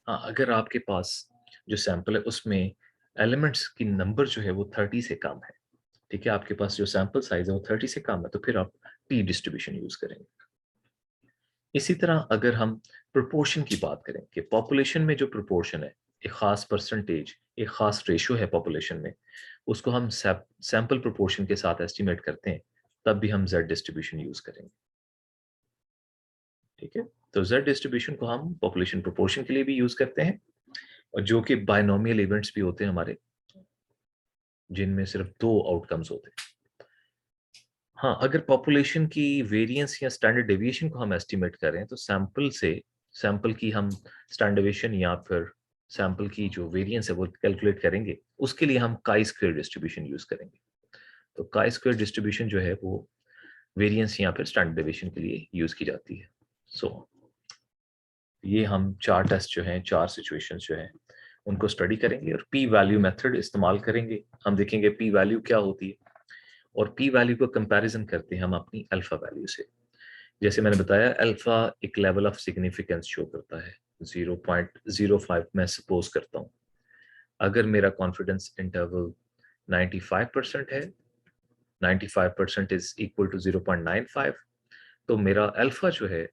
हाँ, अगर आपके पास जो सैंपल है उसमें एलिमेंट्स की नंबर जो है वो 30 से कम है, ठीक है, आपके पास जो सैंपल साइज है वो 30 से कम है, तो फिर आप टी डिस्ट्रीब्यूशन यूज करेंगे। इसी तरह अगर हम प्रोपोर्शन की बात करें कि पॉपुलेशन में जो प्रोपोर्शन है, एक खास परसेंटेज, एक खास रेशियो है पॉपुलेशन में, उसको हम सैंपल प्रोपोर्शन के साथ एस्टिमेट करते हैं, तब भी हम z डिस्ट्रीब्यूशन यूज करेंगे। ठीक है, तो z डिस्ट्रीब्यूशन को हम पॉपुलेशन प्रोपोर्शन के लिए भी यूज करते हैं, और जो कि बायनोमियल इवेंट्स भी होते हैं हमारे, जिनमें सिर्फ दो आउटकम्स होते हैं। हाँ, अगर पॉपुलेशन की वेरिएंस या स्टैंडर्ड डेविएशन को हम एस्टिमेट करें, तो सैंपल की हम स्टैंडर्ड डेविएशन या फिर सैंपल की जो वेरिएंस है वो कैलकुलेट करेंगे, उसके लिए हम काई स्क्वायर डिस्ट्रीब्यूशन यूज करेंगे। तो काई स्क्वायर डिस्ट्रीब्यूशन जो है वो वेरिएंस या फिर स्टैंडर्ड डेविएशन के लिए यूज की जाती है। सो ये हम 4 टेस्ट जो हैं, 4 सिचुएशंस जो हैं, उनको स्टडी करेंगे और पी वैल्यू मेथड इस्तेमाल करेंगे। हम देखेंगे पी वैल्यू क्या होती है, और पी वैल्यू को कंपैरिजन करते हैं हम अपनी अल्फा वैल्यू से। जैसे मैंने बताया, अल्फा एक लेवल ऑफ सिग्निफिकेंस शो करता है, 0.05 मैं सपोज करता हूँ। अगर मेरा कॉन्फिडेंस इंटरवल 95% है, 95% इज इक्वल टू 0.95, तो मेरा अल्फा जो है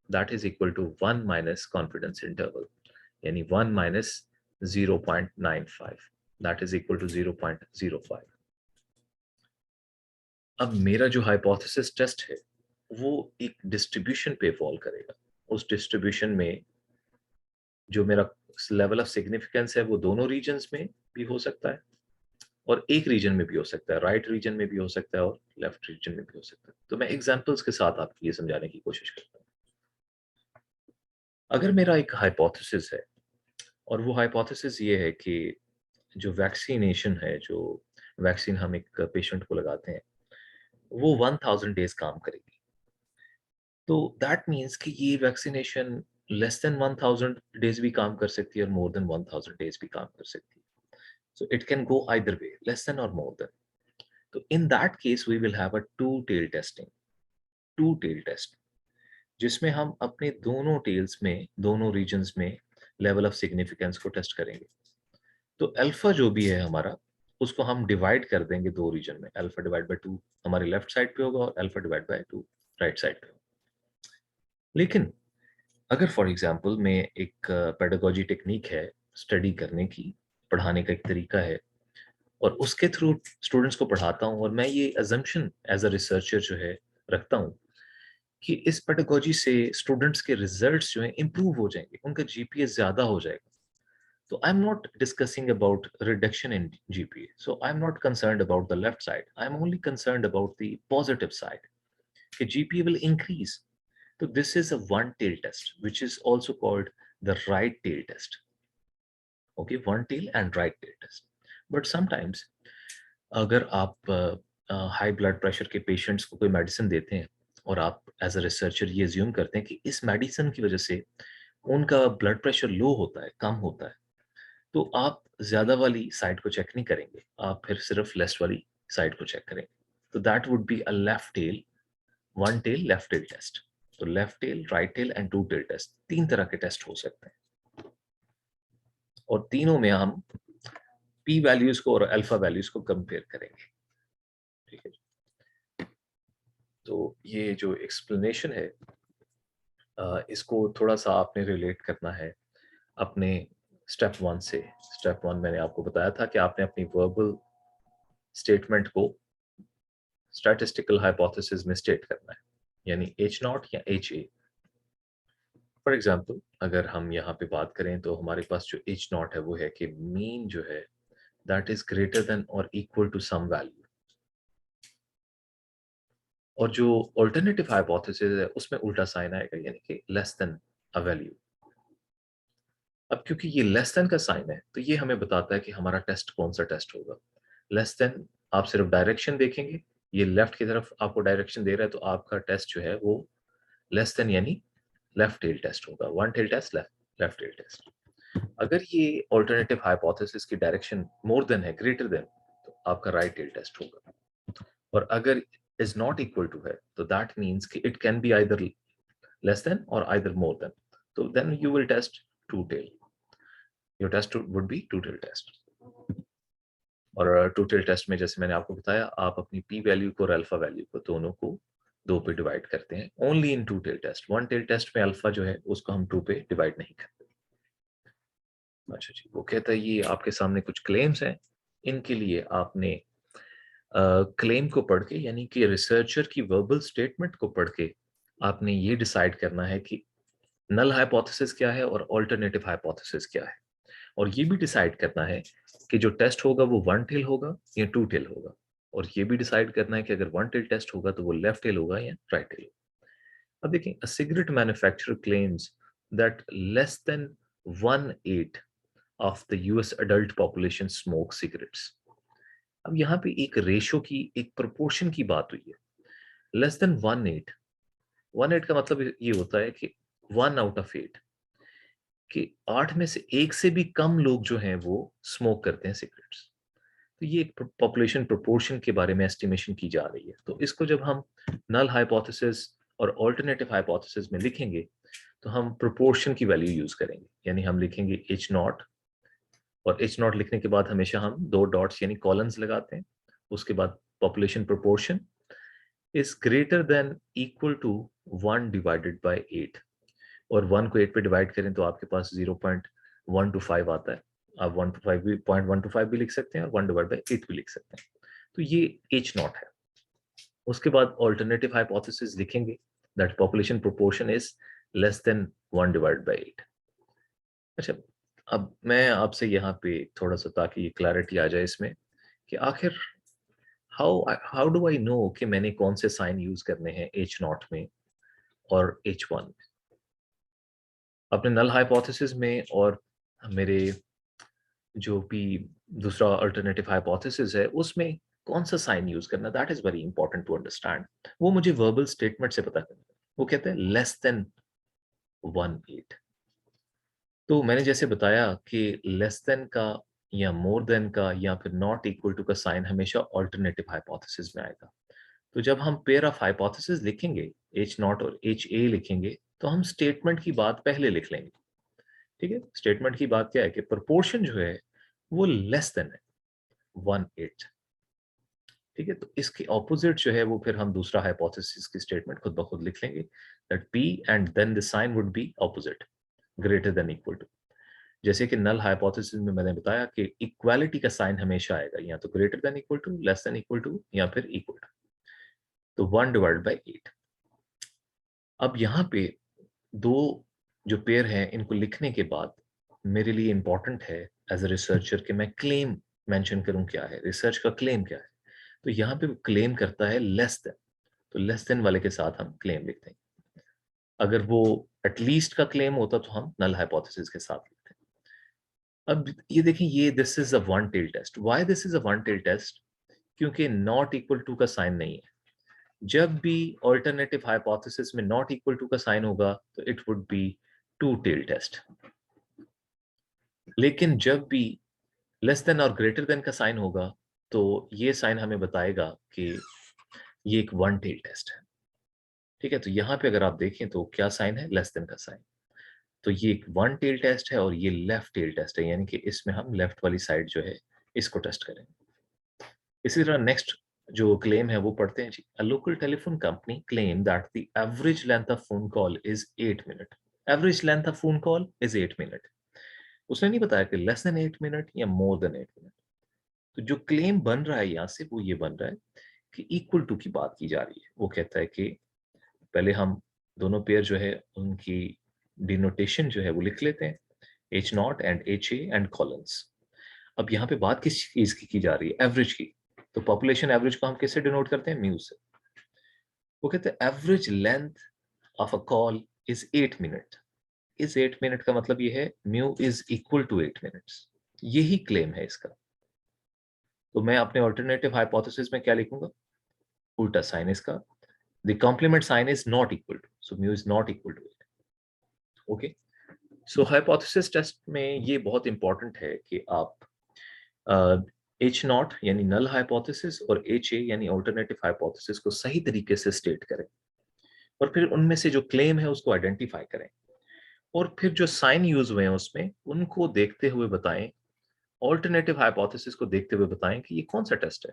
that is equal to 1 minus confidence interval, यानी 1 minus 0.95, that is equal to 0.05। अब मेरा जो हाइपोथेसिस टेस्ट है वो एक डिस्ट्रीब्यूशन पे फॉल करेगा। उस डिस्ट्रीब्यूशन में जो मेरा लेवल ऑफ सिग्निफिकेंस है वो दोनों रीजन्स में भी हो सकता है, और एक रीजन में भी हो सकता है, राइट रीजन में भी हो सकता है और लेफ्ट रीजन में भी हो सकता है। तो मैं एग्जांपल्स के साथ आपको ये समझाने की कोशिश करता हूँ। अगर मेरा एक हाइपोथेसिस है, और वो हाइपोथेसिस ये है कि जो वैक्सीनेशन है, जो वैक्सीन हम एक पेशेंट को लगाते हैं, वो 1000 डेज काम करेगी, तो दैट मीन्स कि ये वैक्सीनेशन लेस देन 1000 डेज भी काम कर सकती है और मोर देन 1000 डेज भी काम कर सकती है। So it can go either way, less than or more than. So in that case, we will have a two-tail testing, two-tail test, जिसमें हम अपने दोनों टेल्स में, दोनों रीजन्स में लेवल ऑफ सिग्निफिकेंस को टेस्ट करेंगे। तो अल्फा जो भी है हमारा, उसको हम डिवाइड कर देंगे दो रीजन में, अल्फा डिवाइड बाय 2 हमारे लेफ्ट साइड पे होगा और alpha divide by 2 right side पे होगा। लेकिन अगर फॉर एग्जांपल में एक पेडागोजी टेक्निक है स्टडी करने की, पढ़ाने का एक तरीका है, और उसके थ्रू स्टूडेंट्स को पढ़ाता हूँ, और मैं ये अजम्पशन एज अ रिसर्चर जो है रखता हूँ कि इस पेडागोजी से स्टूडेंट्स के रिजल्ट्स जो हैं इंप्रूव हो जाएंगे, उनका जीपीए ज्यादा हो जाएगा। तो I am not discussing about reduction in GPA, so I am not concerned about the left side, I am only concerned about the positive side कि जीपीए विल इंक्रीज। तो this is a one tail test which is also called the right tail test. Okay, one tail and right tail test. But sometimes अगर आप high blood pressure के patients को कोई medicine देते हैं, और आप एज अ रिसर्चर ये ज्यूम करते हैं कि इस मेडिसिन की वजह से उनका ब्लड प्रेशर लो होता है, कम होता है, तो आप ज्यादा वाली साइड को चेक नहीं करेंगे, आप फिर सिर्फ लेस वाली साइड को चेक करेंगे। तो that would be a left tail, one tail left tail test. तो left tail, right tail and two tail test, तीन तरह के टेस्ट हो सकते हैं, और तीनों में हम पी वैल्यूज को और अल्फा वैल्यूज को कंपेयर करेंगे। ठीक है, तो ये जो एक्सप्लेनेशन है, इसको थोड़ा सा आपने रिलेट करना है अपने स्टेप 1 से। स्टेप 1 मैंने आपको बताया था कि आपने अपनी वर्बल स्टेटमेंट को स्टैटिस्टिकल हाइपोथेसिस में स्टेट करना है, यानी H0 या HA। फॉर एग्जांपल अगर हम यहाँ पे बात करें तो हमारे पास जो एच नॉट है वो है कि मीन जो है दैट इज ग्रेटर देन और इक्वल टू सम वैल्यू, और जो अल्टरनेटिव हाइपोथेसिस है उसमें उल्टा साइन आएगा, यानी कि लेस देन अ वैल्यू। अब क्योंकि ये लेस देन का साइन है तो ये हमें बताता है कि हमारा टेस्ट कौन सा टेस्ट होगा। लेस देन, आप सिर्फ डायरेक्शन देखेंगे, ये लेफ्ट की तरफ आपको डायरेक्शन दे रहा है तो आपका टेस्ट जो है वो लेस देन यानी लेफ्ट टेल टेस्ट होगा, one tail test, left left tail test. अगर ये अल्टरनेटिव हाइपोथेसिस की डायरेक्शन मोर देन है, ग्रेटर देन, तो आपका राइट टेल टेस्ट होगा। और अगर इज नॉट इक्वल टू है तो दैट मीन्स कि it can be either less than और आइदर मोर देन, तो then you will test two tail, your test would be two tail test. और two tail test में जैसे मैंने आपको बताया, आप अपनी पी वैल्यू को और अल्फा वैल्यू को दोनों को दो पे डिवाइड करते हैं, only in two tail test. One tail test में अल्फा जो है उसको हम टू पे डिवाइड नहीं करते। अच्छा जी, वो कहता है ये आपके सामने कुछ क्लेम्स हैं, इनके लिए आपने क्लेम को पढ़ के, यानी कि रिसर्चर की वर्बल स्टेटमेंट को पढ़ के आपने ये डिसाइड करना है कि नल हाइपोथेसिस क्या है और अल्टरनेटिव हाइपोथेसिस क्या है, और ये भी डिसाइड करना है कि जो टेस्ट होगा वो वन टेल होगा या टू टेल होगा, और ये भी डिसाइड करना है कि अगर वन टेल टेस्ट होगा तो वो लेफ्ट टेल होगा या राइट टेल। अब देखें, a cigarette manufacturer claims that less than 1/8 of the US adult population smoke cigarettes. अब यहाँ पे एक रेशो की, एक प्रोपोर्शन की बात हुई है। लेस देन 1/8, 1/8 का मतलब ये होता है कि 1/8, कि 8 में से एक से भी कम लोग जो हैं वो स्मोक करते हैं सिगरेट्स। तो ये एक पॉपुलेशन प्रोपोर्शन के बारे में एस्टिमेशन की जा रही है। तो इसको जब हम नल हाइपोथेसिस और अल्टरनेटिव हाइपोथेसिस में लिखेंगे तो हम प्रोपोर्शन की वैल्यू यूज करेंगे, यानी हम लिखेंगे एच नॉट, और एच नॉट लिखने के बाद हमेशा हम दो डॉट्स यानी कॉलम्स लगाते हैं, उसके बाद population proportion is greater than equal to 1/8, और 1 को 8 पे डिवाइड करें तो आपके पास 0.125 आता है। आप 125 भी 0.125 भी लिख सकते हैं और 1/8 भी लिख सकते हैं। तो ये एच नॉट है। उसके बाद अल्टरनेटिव हाइपोथेसिस लिखेंगे that population proportion is less than 1/8। अच्छा, अब मैं आपसे यहाँ पे थोड़ा सा, ताकि ये क्लैरिटी आ जाए इसमें, कि आखिर how how do I know कि मैंने कौन से साइन यूज करने हैं एच नॉट में और एच वन में। अपने नल हाइपोथेसिस में और मेरे जो भी दूसरा अल्टरनेटिव हाइपोथेसिस है उसमें कौन सा साइन यूज करना, that is very important to understand. वो मुझे वर्बल स्टेटमेंट से पता करना है। वो कहते हैं लेस देन 1/8। तो मैंने जैसे बताया कि लेस देन का या मोर देन का या फिर नॉट इक्वल टू का साइन हमेशा अल्टरनेटिव हाइपोथेसिस में आएगा। तो जब हम पेयर ऑफ हाइपोथेसिस लिखेंगे, एच नॉट और एच ए लिखेंगे, तो हम स्टेटमेंट की बात पहले लिख लेंगे। ठीक है, प्स्टेटमेंट की बात क्या है कि प्रोपोर्शन जो है वो लेस देन है 1/8। ठीक है, तो इसके ऑपोजिट जो है वो फिर हम दूसरा हाइपोथेसिस की स्टेटमेंट खुद ब खुद लिख लेंगे, that P and then the sign would be opposite, greater than equal to. जैसे कि नल हाइपोथेसिस में मैंने बताया कि इक्वालिटी का साइन हमेशा आएगा या तो greater than equal to, less than equal to, या फिर इक्वल टू। तो 1/8। अब यहाँ पे दो जो पेयर हैं इनको लिखने के बाद मेरे लिए इंपॉर्टेंट है एज अ रिसर्चर कि मैं क्लेम मेंशन करूं, क्या है रिसर्च का क्लेम, क्या है। तो यहाँ पे क्लेम करता है लेस देन, तो लेस देन वाले के साथ हम क्लेम लिखते हैं। अगर वो एटलीस्ट का क्लेम होता तो हम नल हाइपोथेसिस के साथ लिखते हैं। अब ये देखें, ये this is a one tail test. Why this is a one tail test? क्योंकि नॉट इक्वल टू का साइन नहीं है। जब भी अल्टरनेटिव हाइपोथेसिस में नॉट इक्वल टू का साइन होगा तो it would be two tail test, लेकिन जब भी लेस देन और ग्रेटर देन का साइन होगा तो ये साइन हमें बताएगा कि ये एक वन टेल टेस्ट है। ठीक है, तो यहाँ पे अगर आप देखें तो क्या साइन है, लेस देन का साइन। तो ये एक वन टेल टेस्ट है और ये लेफ्ट टेल टेस्ट है, यानी कि इसमें हम लेफ्ट वाली साइड जो है इसको टेस्ट करेंगे। इसी तरह नेक्स्ट जो क्लेम है वो पढ़ते हैं जी। A local telephone company claim that the average length of phone call is 8 minute. Average length of phone call is 8 minute. उसने नहीं बताया कि लेस देन 8 मिनट या मोर देन 8 मिनट। तो जो क्लेम बन रहा है यहाँ से वो ये बन रहा है कि इक्वल टू की बात की जा रही है। वो कहता है कि पहले हम दोनों पेयर जो है उनकी डिनोटेशन जो है वो लिख लेते हैं, H not and H A and colons. अब यहाँ पे बात किस चीज की जा रही है? एवरेज की। तो पॉपुलेशन एवरेज को हम किससे डिनोट करते हैं? म्यू से। वो कहते हैं average length of a call is 8 minute. इस 8 मिनट का मतलब ये है mu is equal to 8 minutes. यही क्लेम है इसका। तो मैं अपने ऑल्टरनेटिव हाइपोथेसिस में क्या लिखूंगा? उल्टा साइन इसका। The complement sign is not equal to, so mu is not equal to 8। Okay. So hypothesis test में ये बहुत इंपॉर्टेंट है कि आप एच नॉट यानी नल हाइपोथेसिस और एच ए यानी ऑल्टरनेटिव हाइपोथेसिस को सही तरीके से स्टेट करें, और फिर उनमें से जो क्लेम है उसको आइडेंटिफाई करें, और फिर जो साइन यूज हुए हैं उसमें उनको देखते हुए बताएं, ऑल्टरनेटिव हाइपोथेसिस को देखते हुए बताएं कि ये कौन सा टेस्ट है।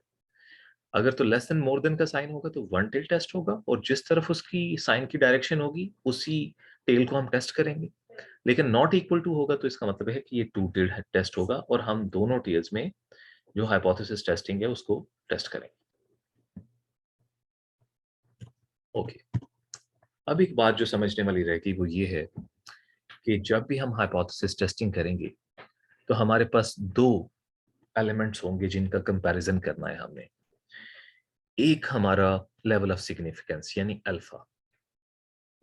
अगर तो लेस देन मोर देन का साइन होगा तो वन टेल टेस्ट होगा, और जिस तरफ उसकी साइन की डायरेक्शन होगी उसी टेल को हम टेस्ट करेंगे। लेकिन नॉट इक्वल टू होगा तो इसका मतलब है कि ये टू टेल्ड टेस्ट होगा, और हम दोनों टेल्स में जो हाइपोथेसिस टेस्टिंग है उसको टेस्ट करेंगे। ओके। अब एक बात जो समझने वाली रहेगी वो ये है कि जब भी हम हाइपोथेसिस टेस्टिंग करेंगे तो हमारे पास दो एलिमेंट्स होंगे जिनका कंपैरिजन करना है हमने। एक हमारा लेवल ऑफ सिग्निफिकेंस यानी अल्फा,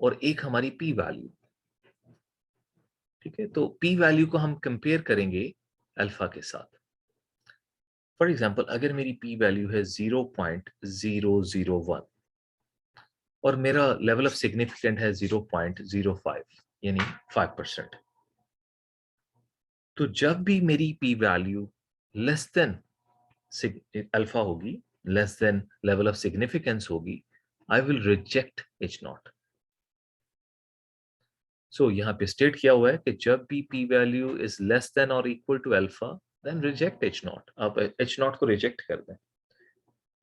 और एक हमारी पी वैल्यू। ठीक है, तो पी वैल्यू को हम कंपेयर करेंगे अल्फा के साथ। फॉर एग्जांपल, अगर मेरी पी वैल्यू है 0.001 और मेरा लेवल ऑफ सिग्निफिकेंट है 0.05 यानी 5%, तो जब भी मेरी P value less than alpha होगी, less than level of significance होगी, I will reject H naught. So यहाँ पे स्टेट किया हुआ है कि जब भी P value is less than और equal to alpha, then reject H naught. आप एच नॉट को रिजेक्ट कर दें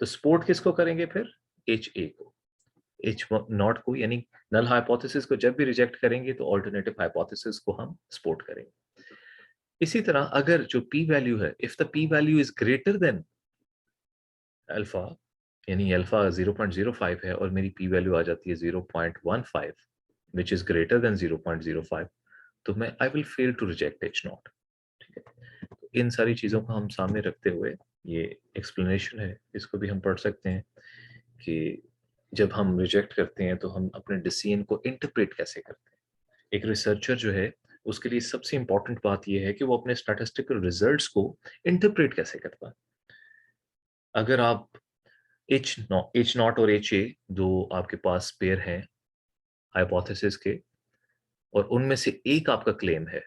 तो सपोर्ट किसको करेंगे? फिर एच ए को। एच नॉट को यानी नल हाइपोथेसिस को जब भी रिजेक्ट करेंगे तो ऑल्टरनेटिव हाइपोथेसिस को हम सपोर्ट करेंगे। इसी तरह अगर जो पी वैल्यू है, if the P value is greater then alpha, यानी अल्फा 0.05 है और मेरी पी वैल्यू आ जाती है 0.15 विच इज ग्रेटर देन 0.05, तो मैं I will fail to reject H naught. ठीक है, तो इन सारी चीज़ों को हम सामने रखते हुए, ये एक्सप्लेनेशन है, इसको भी हम पढ़ सकते हैं कि जब हम रिजेक्ट करते हैं तो हम अपने डिसीजन को इंटरप्रेट कैसे करते हैं। एक रिसर्चर जो है उसके लिए सबसे इंपॉर्टेंट बात यह है कि वो अपने स्टैटिस्टिकल रिजल्ट्स को इंटरप्रेट कैसे करता है। अगर आप एच नॉट और एच ए दो आपके पास पेयर हैं हाइपोथेसिस के, और उनमें से एक आपका क्लेम है,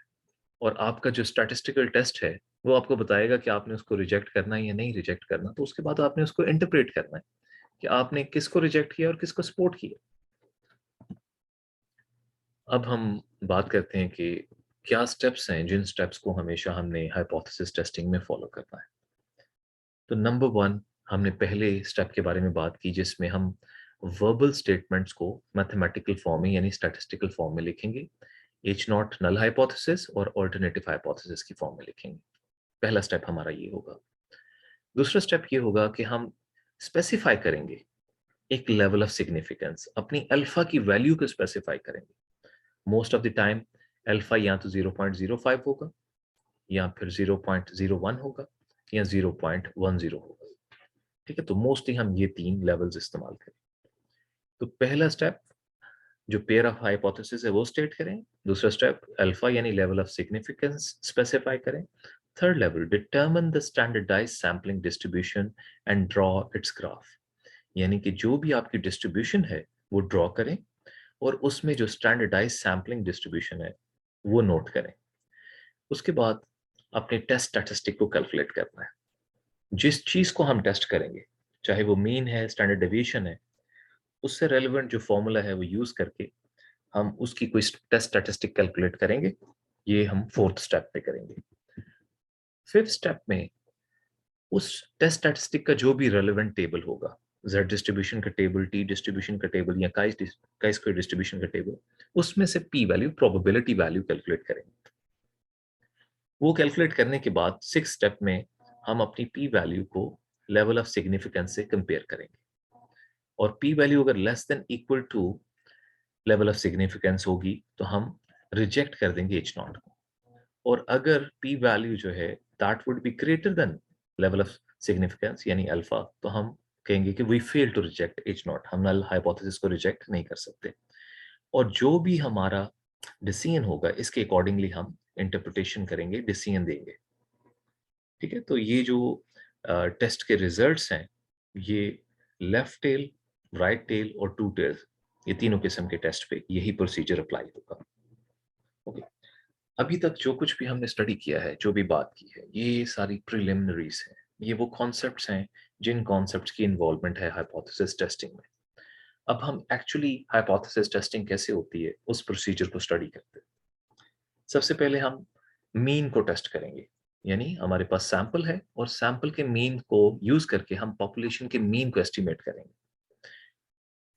और आपका जो स्टैटिस्टिकल टेस्ट है वो आपको बताएगा कि आपने उसको रिजेक्ट करना है या नहीं रिजेक्ट करना, तो उसके बाद आपने उसको इंटरप्रेट करना है कि आपने किसको रिजेक्ट किया और किसको सपोर्ट किया। अब हम बात करते हैं कि क्या स्टेप्स हैं जिन स्टेप्स को हमेशा हमने हाइपोथेसिस टेस्टिंग में फॉलो करना है। तो नंबर वन, हमने पहले स्टेप के बारे में बात की जिसमें हम वर्बल स्टेटमेंट्स को मैथमेटिकल फॉर्म में यानी स्टैटिस्टिकल फॉर्म में लिखेंगे। एच नॉट नल हाइपोथेसिस और ऑल्टरनेटिव हाइपोथेसिस की फॉर्म में लिखेंगे। पहला स्टेप हमारा ये होगा। दूसरा स्टेप ये होगा कि हम स्पेसिफाई करेंगे एक लेवल ऑफ सिग्निफिकेंस, अपनी अल्फा की वैल्यू को स्पेसिफाई करेंगे। Most of the time alpha या तो 0.05 होगा, या फिर 0.01 होगा, या 0.10 होगा। ठीक है, तो मोस्टली हम ये तीन लेवल्स इस्तेमाल करें। तो पहला स्टेप जो पेयर ऑफ हाइपोथेसिस है वो स्टेट करें। दूसरा स्टेप अल्फा यानी लेवल ऑफ सिग्निफिकेंस स्पेसिफाई करें। Third level determine the standardised sampling distribution and draw its graph, यानी कि जो भी आपकी डिस्ट्रीब्यूशन है वो ड्रॉ करें और उसमें जो स्टैंडर्डाइज सैम्पलिंग डिस्ट्रीब्यूशन है वो नोट करें। उसके बाद अपने टेस्ट स्टैटिस्टिक को कैलकुलेट करना है। जिस चीज को हम टेस्ट करेंगे, चाहे वो मीन है, स्टैंडर्ड डेविएशन है, उससे रेलिवेंट जो फॉर्मूला है वो यूज करके हम उसकी कोई टेस्ट स्टैटिस्टिक कैलकुलेट करेंगे। ये हम फोर्थ स्टेप पे करेंगे। फिफ्थ स्टेप में उस टेस्ट स्टैटिस्टिक का जो भी रेलेवेंट टेबल होगा, जेड डिस्ट्रीब्यूशन का टेबल, टी डिस्ट्रीब्यूशन का टेबल, या काई स्क्वायर डिस्ट्रीब्यूशन का टेबल, उसमें से P value, probability value calculate करेंगे। वो कैलकुलेट करने के बाद सिक्स स्टेप में हम अपनी पी वैल्यू को लेवल ऑफ सिग्निफिकेंस से कंपेयर करेंगे, और पी वैल्यू अगर less than equal to level of significance होगी तो हम रिजेक्ट कर देंगे H नॉट को। और अगर p वैल्यू जो है that would be greater than level of significance यानी अल्फा, तो हम कहेंगे कि we fail to reject H naught, हम नल हाइपोथेसिस को रिजेक्ट नहीं कर सकते। और जो भी हमारा डिसीजन होगा इसके अकॉर्डिंगली हम इंटरप्रिटेशन करेंगे, डिसीजन देंगे। ठीक है, तो ये जो टेस्ट के रिजल्ट्स हैं, ये लेफ्ट टेल, राइट टेल और टू टेल, ये तीनों किस्म के टेस्ट पे यही प्रोसीजर अप्लाई होगा। ओके, अभी तक जो कुछ भी हमने स्टडी किया है, जो भी बात की है, ये सारी प्रिलिमिनरीज हैं। ये वो कॉन्सेप्ट्स हैं जिन कॉन्सेप्ट्स की इन्वॉल्वमेंट है हाइपोथेसिस टेस्टिंग में। अब हम एक्चुअली हाइपोथेसिस टेस्टिंग कैसे होती है उस प्रोसीजर को स्टडी करते हैं। सबसे पहले हम मीन को टेस्ट करेंगे, यानी हमारे पास सैंपल है और सैंपल के मीन को यूज करके हम पॉपुलेशन के मीन को एस्टिमेट करेंगे।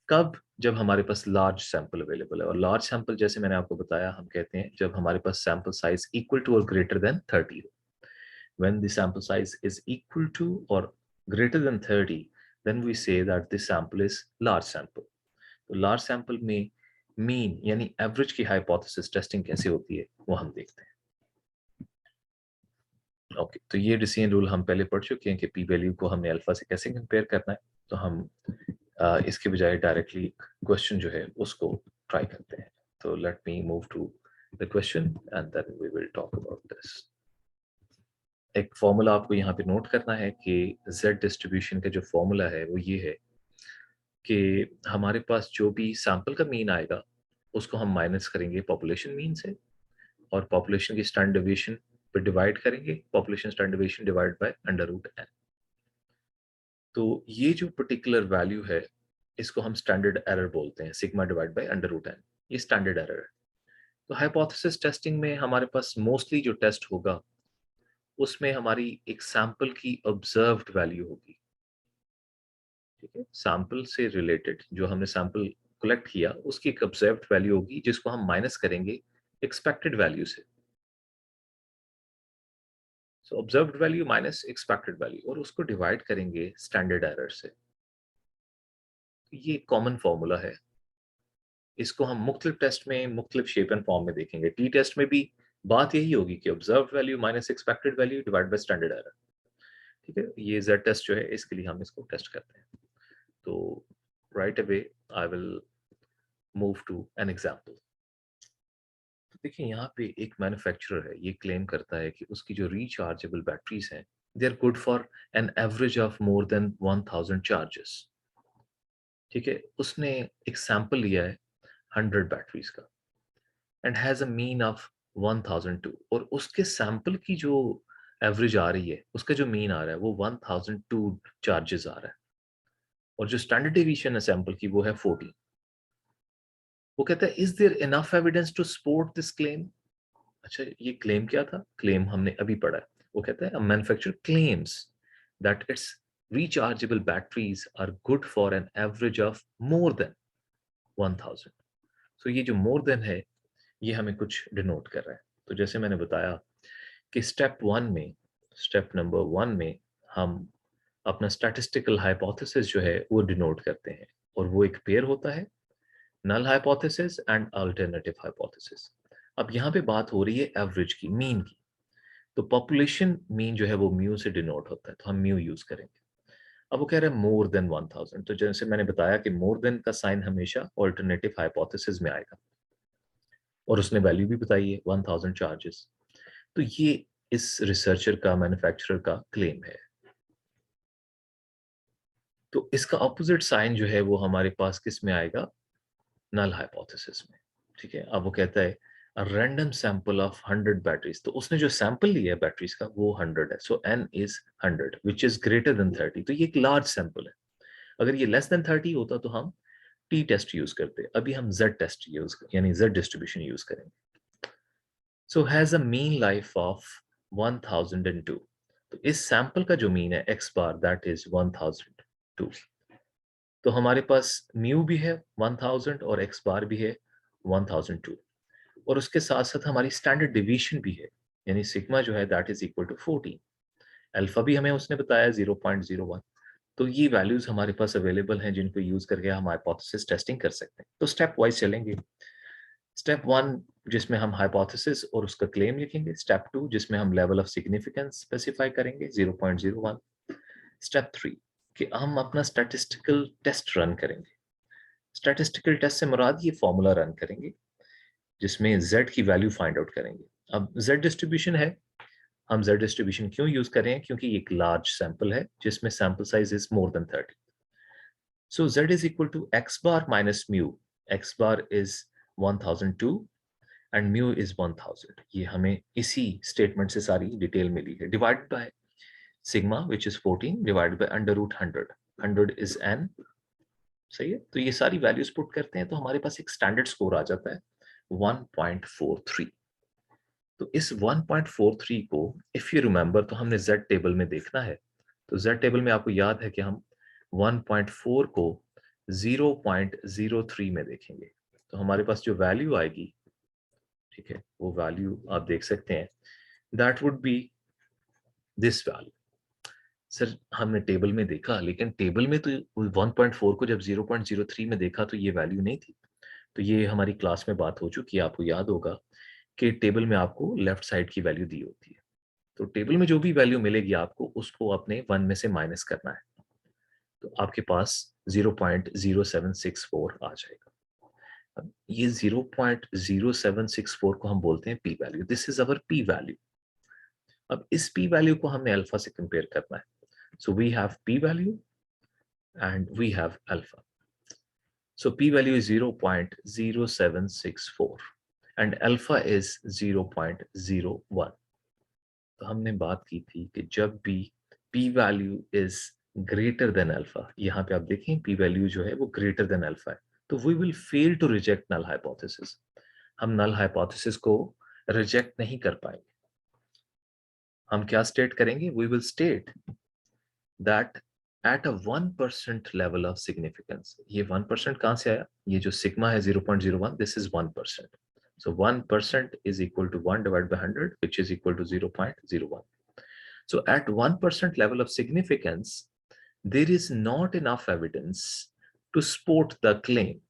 कब? जब हमारे पास लार्ज सैंपल अवेलेबल है। और लार्ज सैंपल जैसे मैंने आपको बताया, हम कहते हैं जब हमारे पास सैंपल साइज इक्वल टू और ग्रेटर देन 30 हो। When the sample size is equal to or greater than 30, then we say that this sample is large sample. तो large sample में mean यानी average की hypothesis testing कैसे होती है वो हम देखते हैं। ओके, तो ये डिसीजन रूल हम पहले पढ़ चुके हैं कि p वैल्यू को हमने अल्फा से कैसे कंपेयर करना है। तो हम इसके बजाय डायरेक्टली क्वेश्चन जो है उसको ट्राई करते हैं। तो let me move to the question and then we will talk about this. एक फॉर्मूला आपको यहाँ पे नोट करना है कि z डिस्ट्रीब्यूशन का जो फॉर्मूला है वो ये है कि हमारे पास जो भी सैंपल का मीन आएगा उसको हम माइनस करेंगे पॉपुलेशन मीन से, और पॉपुलेशन की स्टैंडर्ड डेविएशन पे डिवाइड करेंगे, population standard deviation divide by √n। तो ये जो पर्टिकुलर वैल्यू है इसको हम स्टैंडर्ड एरर बोलते हैं, सिग्मा डिवाइड बाय √n, ये स्टैंडर्ड एरर है। तो हाइपोथेसिस टेस्टिंग में हमारे पास मोस्टली जो टेस्ट होगा उसमें हमारी एक सैंपल की ऑब्जर्व्ड वैल्यू होगी। ठीक है, सैंपल से रिलेटेड जो हमने सैंपल कलेक्ट किया उसकी एक ऑब्जर्व्ड वैल्यू होगी जिसको हम माइनस करेंगे एक्सपेक्टेड वैल्यू से। So observed value minus expected value और उसको डिवाइड करेंगे स्टैंडर्ड एरर से। तो ये कॉमन फॉर्मूला है। इसको हम मुख्तलिफ टेस्ट में मुख्तलिफ शेप एंड फॉर्म में देखेंगे। टी टेस्ट में भी बात यही होगी कि observed value minus expected value divide by standard error. ठीक है, ये जेड टेस्ट जो है इसके लिए हम इसको टेस्ट करते हैं। तो right away I will move to an example. देखिए यहाँ पे एक मैन्युफैक्चरर है, ये क्लेम करता है कि उसकी जो रिचार्जेबल बैटरीज हैं they are good for an average of more than 1000 charges. ठीक है, उसने एक सैंपल लिया है 100 बैटरीज का and has a mean of 1002, और उसके सैंपल की जो एवरेज आ रही है, उसका जो मीन आ रहा है वो 1002 चार्जेस आ रहा है, और जो स्टैंडर्ड डेविएशन है सैंपल की वो है 40। वो कहता है is there enough evidence to support this claim. अच्छा, ये क्लेम क्या था? क्लेम हमने अभी पढ़ा है। वो कहता है manufacturer claims that its rechargeable batteries are good for an average of more than 1000। So ये जो मोर देन है ये हमें कुछ डिनोट कर रहा है। तो जैसे मैंने बताया कि स्टेप नंबर वन में हम अपना स्टैटिस्टिकल हाइपोथेसिस जो है वो डिनोट करते हैं, और वो एक पेयर होता है null hypothesis and alternative hypothesis. अब यहाँ पे बात हो रही है एवरेज की, मीन की। तो पॉपुलेशन मीन जो है वो म्यू से डिनोट होता है, तो हम म्यू यूज करेंगे। अब वो कह रहे हैं मोर देन 1000, तो जैसे मैंने बताया कि मोर देन का साइन हमेशा अल्टरनेटिव हाइपोथेसिस में आएगा, और उसने वैल्यू भी बताई है 1000 चार्जेस। तो ये इस रिसर्चर का, मैन्युफैक्चरर का क्लेम है। तो इसका ऑपोजिट साइन जो है वो हमारे पास किस में आएगा? नल हाइपोथेसिस में। ठीक है, अब वो कहता है रैंडम सैंपल ऑफ 100 बैटरीज। तो उसने जो सैंपल लिया है बैटरीज का वो 100 है, सो n is 100 which is greater then 30। तो ये एक लार्ज सैंपल है। अगर ये लेस देन 30 होता तो हम टी टेस्ट यूज करते, अभी हम जेड टेस्ट यूज यानी जेड डिस्ट्रीब्यूशन यूज करेंगे। So has a mean life of 1002। तो इस सैंपल का जो मीन है x बार दैट इज 1002। तो हमारे पास म्यू भी है 1000 और x बार भी है 1002, और उसके साथ साथ हमारी स्टैंडर्ड डिवीजन भी है, यानी सिग्मा जो है that is equal to 14। Alpha भी हमें उसने बताया 0.01। तो ये वैल्यूज हमारे पास अवेलेबल हैं जिनको यूज करके हम हाइपोथेसिस टेस्टिंग कर सकते हैं। तो स्टेप वाइज चलेंगे। स्टेप 1 जिसमें हम हाइपोथेसिस और उसका क्लेम लिखेंगे, स्टेप 2 जिसमें हम लेवल ऑफ सिग्निफिकेंस स्पेसिफाई करेंगे 0.01, स्टेप 3 कि हम अपना स्टैटिस्टिकल टेस्ट रन करेंगे। स्टैटिस्टिकल टेस्ट से मुराद ये फॉर्मूला रन करेंगे जिसमें z की वैल्यू फाइंड आउट करेंगे। अब z डिस्ट्रीब्यूशन है, हम z डिस्ट्रीब्यूशन क्यों यूज कर रहे हैं, क्योंकि ये एक लार्ज सैंपल है जिसमें sample size is more than 30। So z is equal to x bar minus mu, x bar is 1002 and mu is 1000। ये हमें इसी स्टेटमेंट से सारी डिटेल मिली है। Divide by sigma which is 14 divide by under root 100, 100 is n। सही है, तो ये सारी वैल्यूज पुट करते हैं तो हमारे पास एक स्टैंडर्ड स्कोर आ जाता है 1.43। तो इस 1.43 को इफ यू रिमेंबर तो हमने z टेबल में देखना है। तो z टेबल में आपको याद है कि हम 1.4 को 0.03 में देखेंगे, तो हमारे पास जो वैल्यू आएगी, ठीक है, वो वैल्यू आप देख सकते हैं, that would B this value. Sir हमने टेबल में देखा, लेकिन टेबल में तो 1.4 को जब 0.03 में देखा तो ये वैल्यू नहीं थी। तो ये हमारी क्लास में बात हो चुकी है, आपको याद होगा कि टेबल में आपको लेफ्ट साइड की वैल्यू दी होती है। तो टेबल में जो भी वैल्यू मिलेगी आपको उसको अपने 1 में से माइनस करना है, तो आपके पास 0.0764 आ जाएगा। अब ये 0.0764 को हम बोलते हैं P value, this is our P value. अब इस पी वैल्यू को हमने अल्फा से कंपेयर करना है। So we have P value and we have alpha. So p value is 0.0764 and alpha is 0.01. तो हमने बात की थी कि जब भी p value is greater than alpha, यहाँ पे आप देखें p value जो है वो greater than alpha है, तो we will fail to reject null hypothesis। हम null hypothesis को reject नहीं कर पाएंगे। हम क्या state करेंगे? We will state that at a 1% level of significance, ये 1% कहाँ से आया? ये जो सिग्मा है 0.01, this is 1%. So 1% is equal to 1 divided by 100, which is equal to 0.01. So at 1% level of significance, there is not enough evidence to support the claim.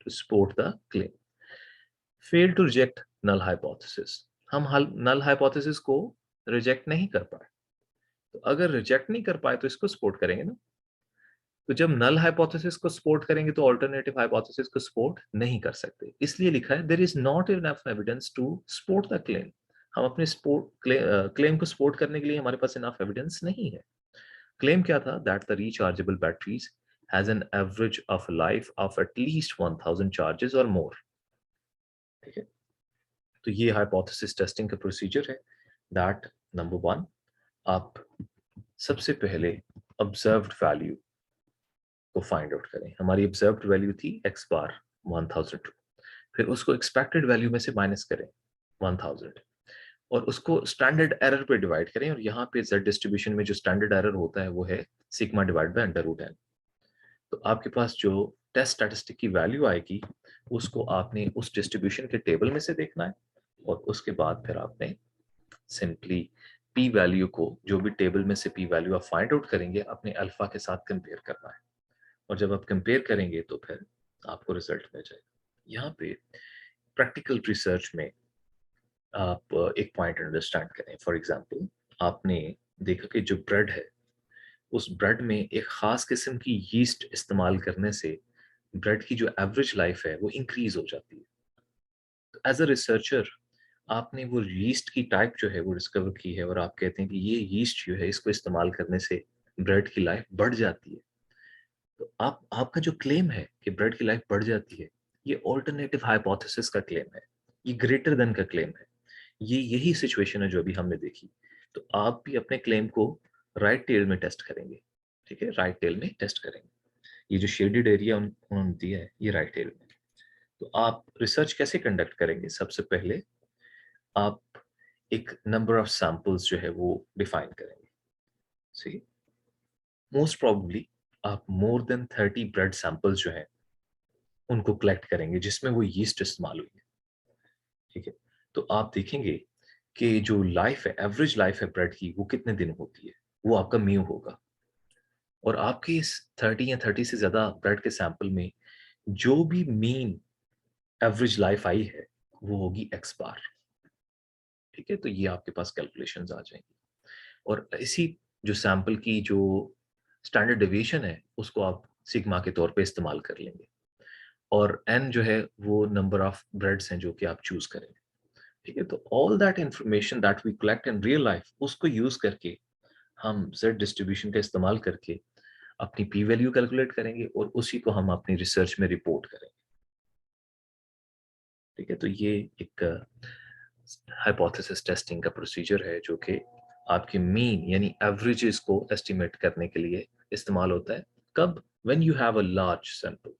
To support the claim. Fail to reject null hypothesis. हम null hypothesis को reject नहीं कर पाए। तो अगर reject नहीं कर पाए तो इसको सपोर्ट करेंगे ना। तो जब नल हाइपोथेसिस को सपोर्ट करेंगे तो अल्टरनेटिव हाइपोथेसिस को सपोर्ट नहीं कर सकते, इसलिए लिखा है there is not enough evidence to support the claim. हम अपने क्लेम को सपोर्ट करने के लिए हमारे पास इनफ एविडेंस नहीं है। क्लेम क्या था? That the rechargeable batteries has an average of life of at least 1000 charges और मोर। ठीक है, तो ये हाइपोथेसिस टेस्टिंग का प्रोसीजर है। दैट नंबर 1, आप सबसे पहले ऑब्जर्व्ड वैल्यू को फाइंड आउट करें। हमारी ऑब्जर्व्ड वैल्यू थी x बार 1002, फिर उसको एक्सपेक्टेड वैल्यू में से माइनस करें 1000 और उसको स्टैंडर्ड एरर पे डिवाइड करें, और यहाँ पे z डिस्ट्रीब्यूशन में जो स्टैंडर्ड एरर होता है वो है sigma divide by under root n। तो आपके पास जो टेस्ट स्टैटिस्टिक की वैल्यू आएगी उसको आपने उस डिस्ट्रीब्यूशन के टेबल में से देखना है, और उसके बाद फिर आपने सिंपली पी वैल्यू को, जो भी टेबल में से पी वैल्यू आप फाइंड आउट करेंगे, अपने अल्फा के साथ कंपेयर करना है, और जब आप कंपेयर करेंगे तो फिर आपको रिजल्ट मिल जाएगा। यहाँ पे प्रैक्टिकल रिसर्च में आप एक पॉइंट अंडरस्टैंड करें। फॉर एग्जांपल, आपने देखा कि जो ब्रेड है उस ब्रेड में एक खास किस्म की यीस्ट इस्तेमाल करने से ब्रेड की जो एवरेज लाइफ है वो इंक्रीज हो जाती है। तो एज अ रिसर्चर आपने वो यीस्ट की टाइप जो है वो डिस्कवर की है, और आप कहते हैं कि ये यीस्ट जो है इसको इस्तेमाल करने से ब्रेड की लाइफ बढ़ जाती है। तो आपका जो क्लेम है कि ब्रेड की लाइफ बढ़ जाती है, ये ऑल्टरनेटिव हाइपोथेसिस का क्लेम है, ये ग्रेटर देन का क्लेम है। ये यही सिचुएशन है जो अभी हमने देखी। तो आप भी अपने क्लेम को राइट टेल में टेस्ट करेंगे। ठीक है, राइट टेल में टेस्ट करेंगे। ये जो शेडेड एरिया उन्होंने दिया है ये राइट टेल में। तो आप रिसर्च कैसे कंडक्ट करेंगे? सबसे पहले आप एक नंबर ऑफ सैंपल्स जो है वो डिफाइन करेंगे। सी मोस्ट प्रोबेबली आप मोर देन 30 ब्रेड सैंपल्स जो है उनको कलेक्ट करेंगे जिसमें वो यीस्ट इस्तेमाल हुई है। ठीक है, तो आप देखेंगे कि जो लाइफ है, एवरेज लाइफ है ब्रेड की, वो कितने दिन होती है, वो आपका म्यू होगा। और आपके इस 30 या 30 से ज्यादा ब्रेड के सैंपल में जो भी मीन एवरेज लाइफ आई है वो होगी एक्स बार। ठीक है, तो ये आपके पास कैलकुलेशंस आ जाएंगी, और इसी जो सैंपल की जो स्टैंडर्ड डेविएशन है उसको आप सिग्मा के तौर पे इस्तेमाल कर लेंगे, और एन जो है वो नंबर ऑफ ब्रेड्स हैं जो कि आप चूज करेंगे। ठीक है, तो all that information that we collect in real life उसको यूज करके हम जेड डिस्ट्रीब्यूशन का इस्तेमाल करके अपनी पी वैल्यू कैलकुलेट करेंगे और उसी को हम अपनी रिसर्च में रिपोर्ट करेंगे। ठीक है, तो ये एक हाइपोथेसिस टेस्टिंग का प्रोसीजर है जो कि आपके मीन यानी एवरेजेस को एस्टिमेट करने के लिए इस्तेमाल होता है। कब? When you have a large sample.